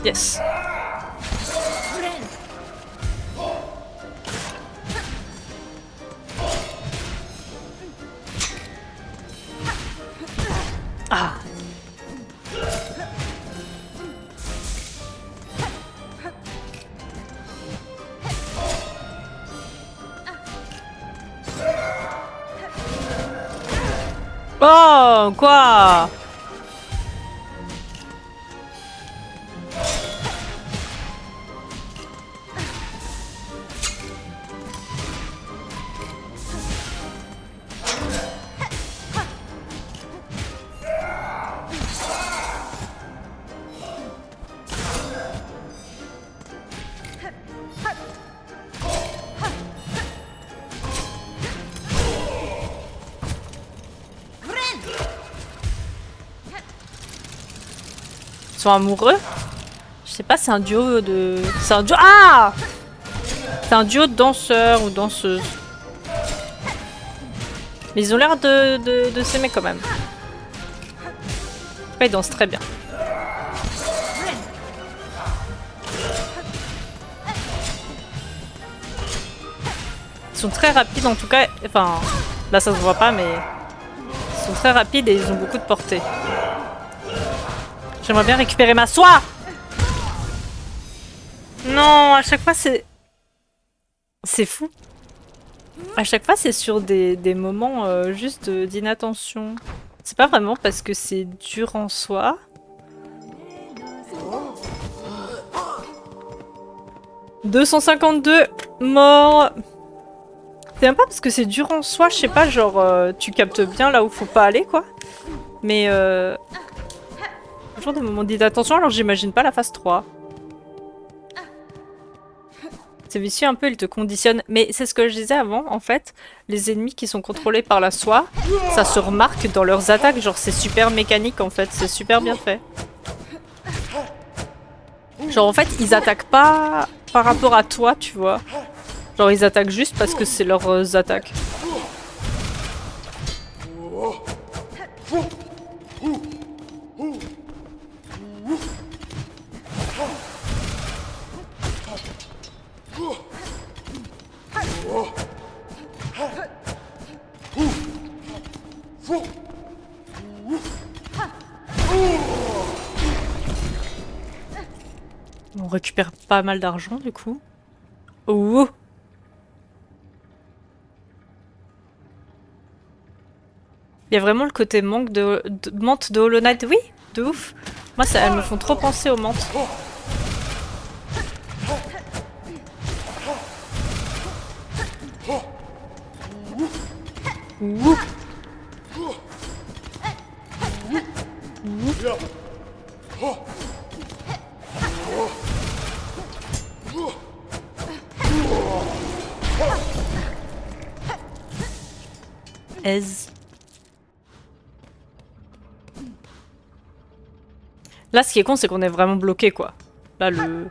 Yes. Ah. Oh, quoi? Ils sont amoureux? Je sais pas, c'est un duo de... C'est un duo... Ah! C'est un duo de danseurs ou danseuses. Mais ils ont l'air de s'aimer quand même. Ouais, il danse très bien. Ils sont très rapides en tout cas. Enfin, là ça se voit pas, mais ils sont très rapides et ils ont beaucoup de portée. J'aimerais bien récupérer ma soie. Non, à chaque fois c'est... C'est fou. À chaque fois c'est sur des moments juste d'inattention. C'est pas vraiment parce que c'est dur en soi. « 252 morts. C'est même pas parce que c'est dur en soi, je sais pas, genre tu captes bien là où faut pas aller quoi. Mais toujours des moments d'inattention, alors j'imagine pas la phase 3. C'est vicieux un peu, il te conditionne. Mais c'est ce que je disais avant, en fait. Les ennemis qui sont contrôlés par la soie, ça se remarque dans leurs attaques. Genre c'est super mécanique en fait, c'est super bien fait. Genre en fait, ils attaquent pas par rapport à toi, tu vois. Genre ils attaquent juste parce que c'est leurs attaques. On récupère pas mal d'argent du coup. Ouh. Il y a vraiment le côté manque de menthe de Hollow Knight, oui, de ouf. Moi, ça, elles me font trop penser aux menthes. Ouh. Aise. Là, ce qui est con, c'est qu'on est vraiment bloqué, quoi. Là, le...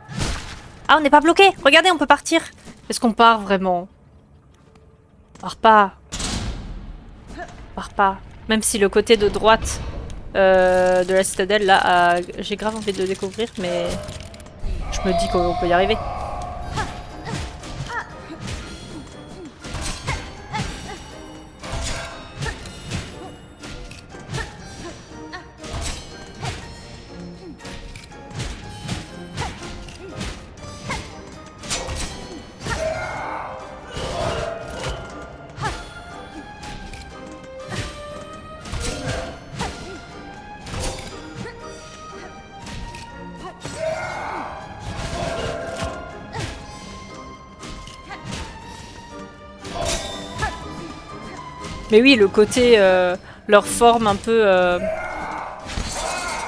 Ah, on n'est pas bloqué. Regardez, on peut partir. Est-ce qu'on part, vraiment? On part pas. On part pas. Même si le côté de droite de la citadelle, là, j'ai grave envie de le découvrir, mais... Je me dis qu'on peut y arriver. Mais oui, le côté, leur forme un peu...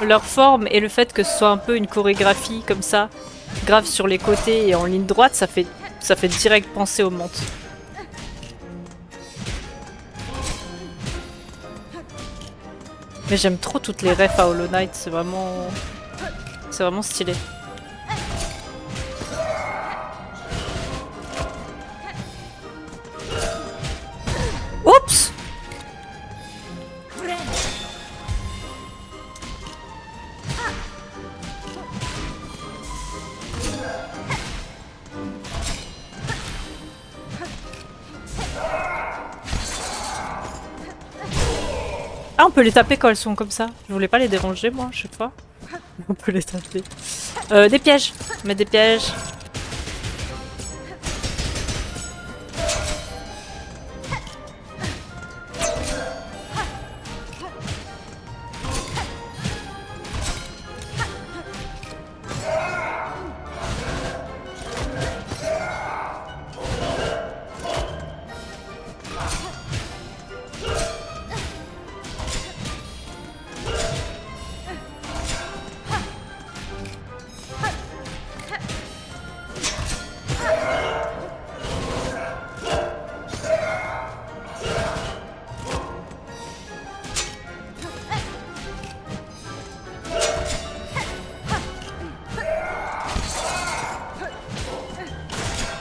leur forme et le fait que ce soit un peu une chorégraphie comme ça, grave sur les côtés et en ligne droite, ça fait direct penser aux menthes. Mais j'aime trop toutes les refs à Hollow Knight, c'est vraiment stylé. Oups! Ah, on peut les taper quand elles sont comme ça. Je voulais pas les déranger, moi, à chaque fois. On peut les taper. Des pièges. Mettre des pièges.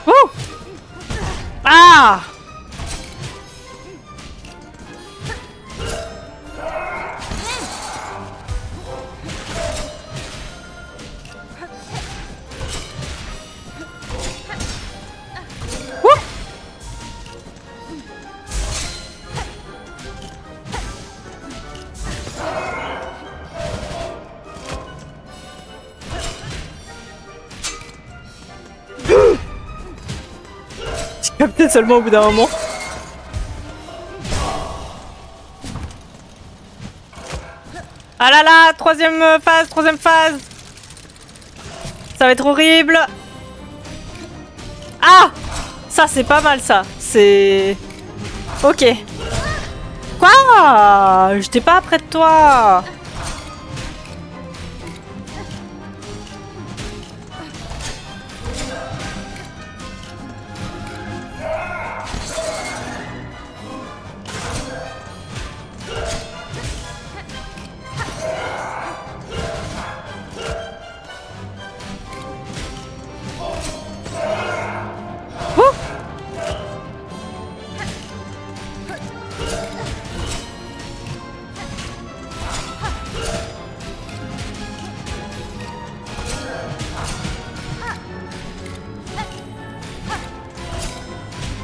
Wouh! Ah! capté seulement au bout d'un moment. Ah là là, troisième phase, troisième phase. Ça va être horrible. Ah! Ça, c'est pas mal, ça. C'est... Ok. Quoi? J'étais pas près de toi.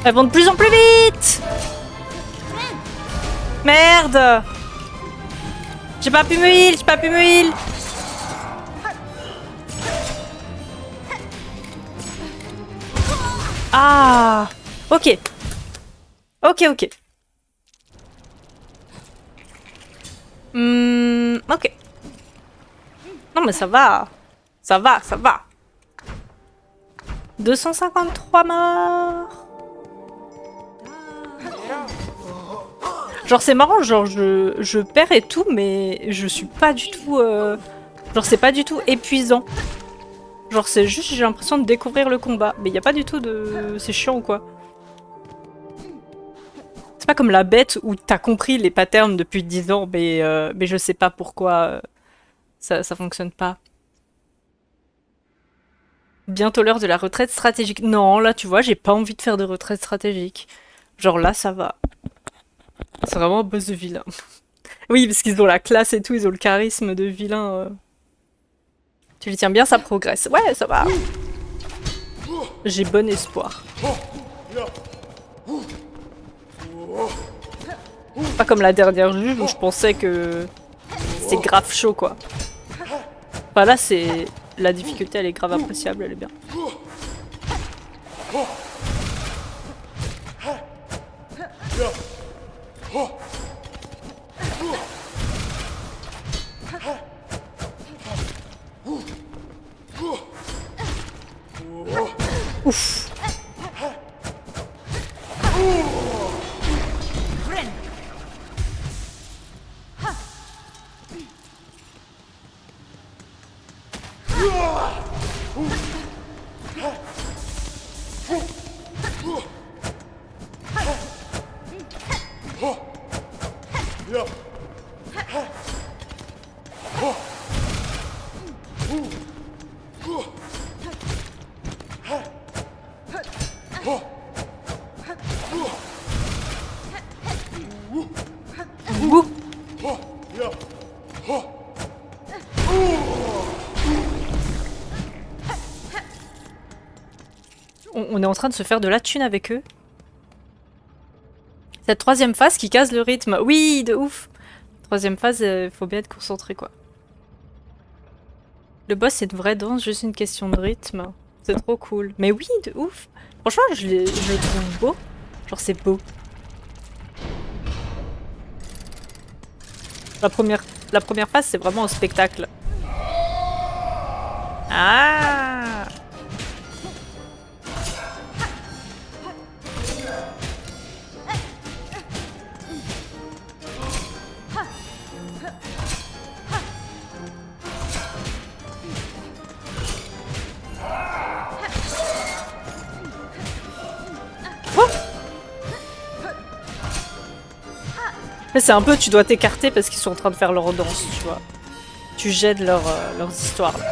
Elles vont de plus en plus vite. Merde. J'ai pas pu me heal, j'ai pas pu me heal. Ah. Ok. Ok, ok. Ok. Non mais ça va. Ça va, ça va. 253 morts. Genre c'est marrant, genre je perds et tout, mais je suis pas du tout... Genre c'est pas du tout épuisant. Genre c'est juste j'ai l'impression de découvrir le combat. Mais y a pas du tout de... C'est chiant ou quoi? C'est pas comme la bête où t'as compris les patterns depuis 10 ans, mais je sais pas pourquoi ça fonctionne pas. Bientôt l'heure de la retraite stratégique. Non, là tu vois, j'ai pas envie de faire de retraite stratégique. Genre là ça va. C'est vraiment un boss de vilain. Oui, parce qu'ils ont la classe et tout, ils ont le charisme de vilain. Tu les tiens bien, ça progresse. Ouais, ça va. J'ai bon espoir. Pas comme la dernière juge où je pensais que c'est grave chaud quoi. Enfin là c'est... La difficulté elle est grave appréciable, elle est bien. Ouf. Ouh. On est en train de se faire de la thune avec eux. Cette troisième phase qui casse le rythme. Oui, de ouf. Troisième phase, faut bien être concentré quoi. Le boss c'est une vraie danse, juste une question de rythme. C'est trop cool. Mais oui, de ouf. Franchement, je le trouve beau. Genre c'est beau. La première phase c'est vraiment un spectacle. Ah! C'est un peu, tu dois t'écarter parce qu'ils sont en train de faire leur danse, tu vois. Tu gênes leurs histoires. Là.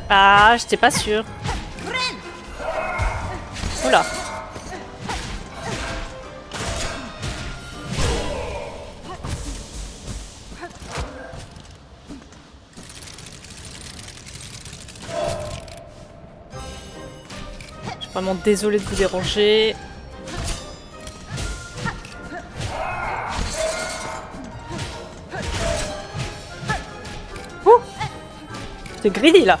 Ah, j'étais pas sûre. Oula. Vraiment désolée de vous déranger. Ouh! C'est greedy là.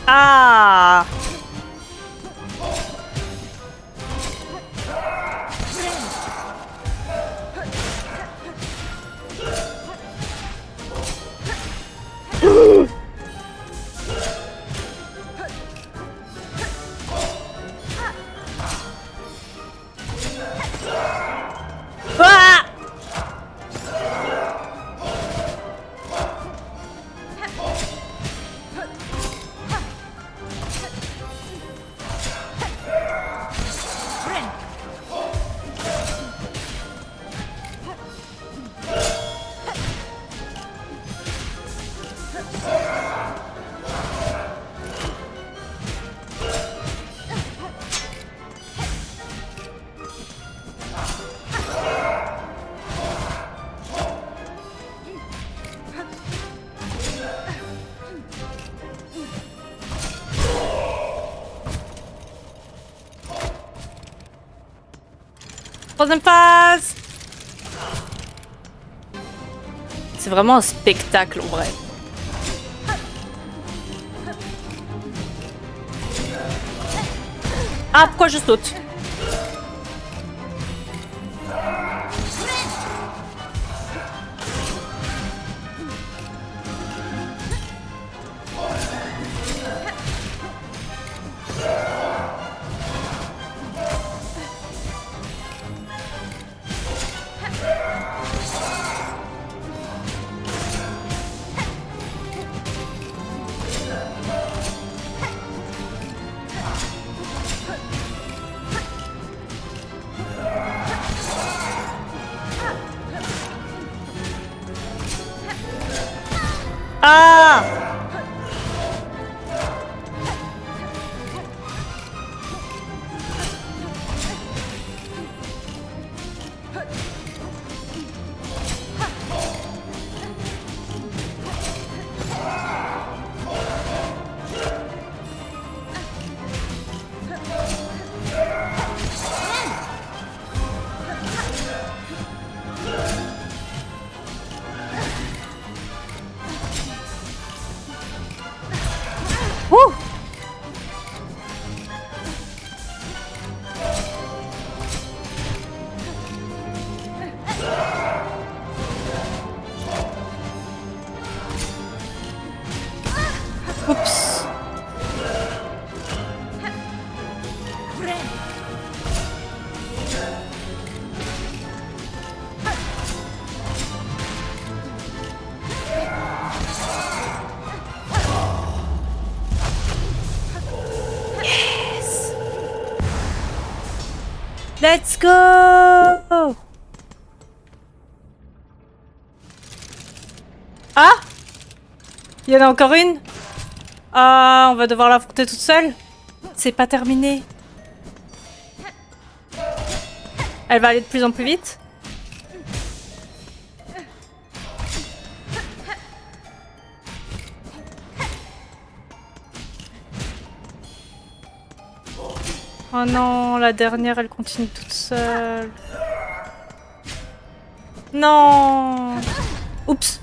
Ah! Ah! Troisième phase! C'est vraiment un spectacle en vrai. Ah, pourquoi je saute? Ah! Ouh! Oups. Yes. Let's go! Ah! Il y en a encore une? Ah, on va devoir l'affronter toute seule? C'est pas terminé. Elle va aller de plus en plus vite? Oh non, la dernière, elle continue toute seule. Non! Oups!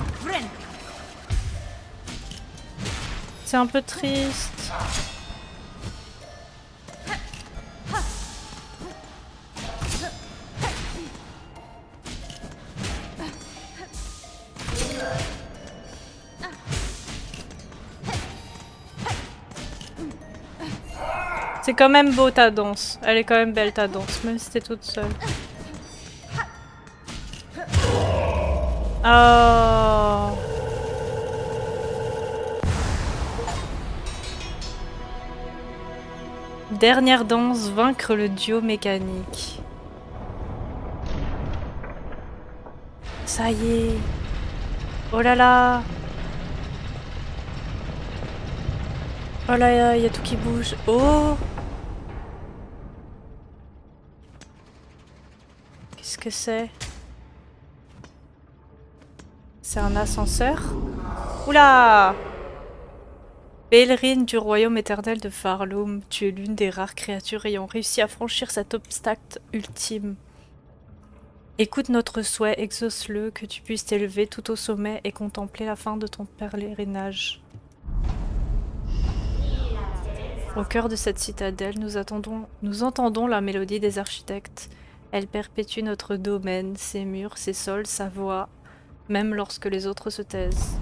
C'est un peu triste. C'est quand même beau ta danse. Elle est quand même belle ta danse, même si t'es toute seule. Oh. Dernière danse, vaincre le duo mécanique. Ça y est. Oh là là. Oh là là, il y a tout qui bouge. Oh. Qu'est-ce que c'est? C'est un ascenseur. Oula! Pèlerine du royaume éternel de Farloum, tu es l'une des rares créatures ayant réussi à franchir cet obstacle ultime. Écoute notre souhait, exauce-le, que tu puisses t'élever tout au sommet et contempler la fin de ton pèlerinage. Au cœur de cette citadelle, nous entendons la mélodie des architectes. Elle perpétue notre domaine, ses murs, ses sols, sa voix, même lorsque les autres se taisent.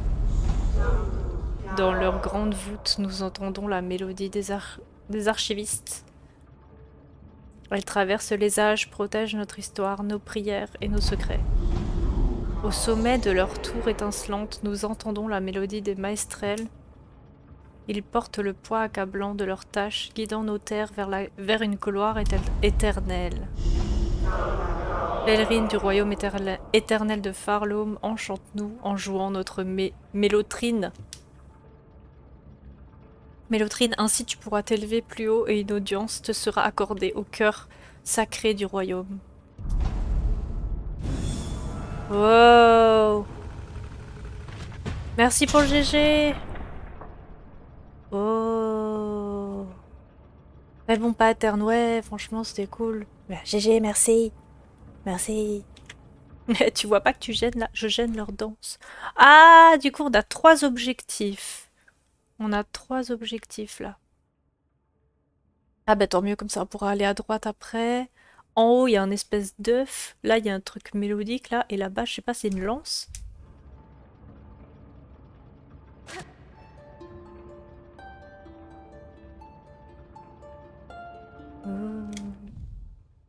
Dans leur grande voûte, nous entendons la mélodie des archivistes. Elle traverse les âges, protège notre histoire, nos prières et nos secrets. Au sommet de leur tour étincelante, nous entendons la mélodie des maestrels. Ils portent le poids accablant de leurs tâches, guidant nos terres vers une gloire éternelle. Pèlerine du royaume éternel de Farloum, enchante-nous en jouant notre mélotrine. Mélotrine, ainsi tu pourras t'élever plus haut et une audience te sera accordée au cœur sacré du royaume. Wow! Merci pour le GG! Oh! Très bon pattern, ouais, franchement c'était cool. GG, merci! Merci! Tu vois pas que je gêne leur danse. Ah, du coup on a 3 objectifs. On a 3 objectifs là. Ah bah tant mieux, comme ça on pourra aller à droite après. En haut il y a un espèce d'œuf. Là il y a un truc mélodique là. Et là-bas je sais pas, c'est une lance.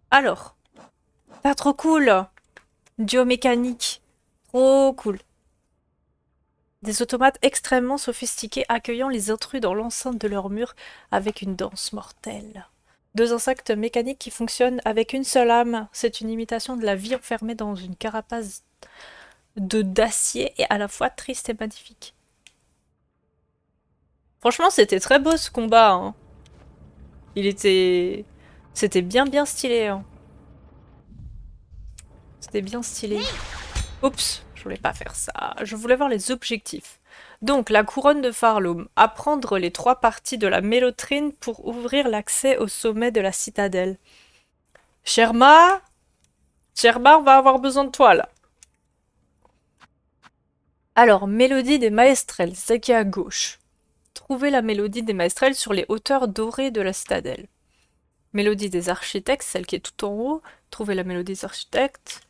Alors. Ah trop cool! Duo mécanique. Trop cool. Des automates extrêmement sophistiqués accueillant les intrus dans l'enceinte de leur mur avec une danse mortelle. 2 insectes mécaniques qui fonctionnent avec une seule âme. C'est une imitation de la vie enfermée dans une carapace d'acier et à la fois triste et magnifique. Franchement, c'était très beau ce combat. Hein. C'était bien stylé. Hein. C'était bien stylé. Oups, je voulais pas faire ça. Je voulais voir les objectifs. Donc, la couronne de Farloum. Apprendre les 3 parties de la mélotrine pour ouvrir l'accès au sommet de la citadelle. Sherma, on va avoir besoin de toi, là. Alors, mélodie des maestrels, celle qui est à gauche. Trouver la mélodie des maestrels sur les hauteurs dorées de la citadelle. Mélodie des architectes, celle qui est tout en haut. Trouver la mélodie des architectes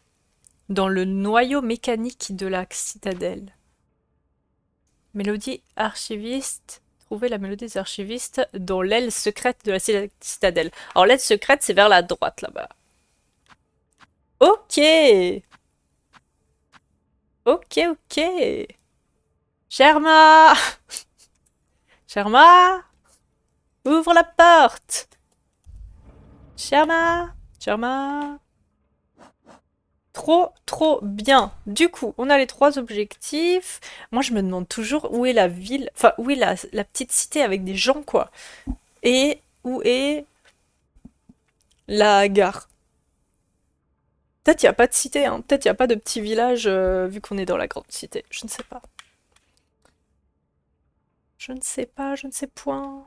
dans le noyau mécanique de la citadelle. Mélodie archiviste. Trouver la mélodie des archivistes dans l'aile secrète de la citadelle. Alors l'aile secrète, c'est vers la droite, là-bas. Ok. Ok. Sherma. Sherma, ouvre la porte. Sherma. Trop bien. Du coup, on a les 3 objectifs. Moi, je me demande toujours où est la ville, enfin, où est la petite cité avec des gens, quoi. Et où est la gare. Peut-être il n'y a pas de cité, hein. Peut-être il n'y a pas de petit village vu qu'on est dans la grande cité. Je ne sais pas. Je ne sais point.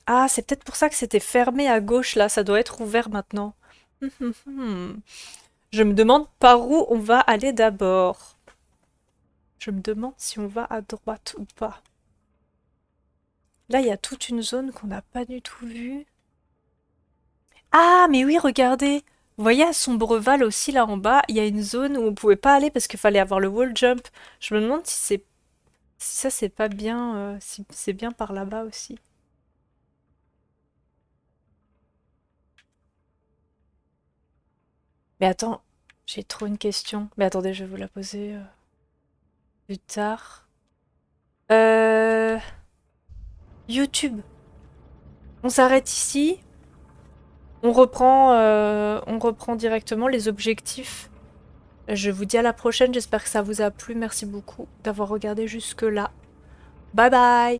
Ah, c'est peut-être pour ça que c'était fermé à gauche, là. Ça doit être ouvert maintenant. Je me demande par où on va aller d'abord. Je me demande si on va à droite ou pas. Là, il y a toute une zone qu'on n'a pas du tout vue. Ah, mais oui, regardez. Vous voyez à Sombreval aussi, là en bas, il y a une zone où on pouvait pas aller parce qu'il fallait avoir le wall jump. Je me demande si ça c'est pas bien, si c'est bien par là-bas aussi. Mais attends, j'ai trop une question. Mais attendez, je vais vous la poser plus tard. YouTube. On s'arrête ici. On reprend directement les objectifs. Je vous dis à la prochaine, j'espère que ça vous a plu. Merci beaucoup d'avoir regardé jusque-là. Bye bye!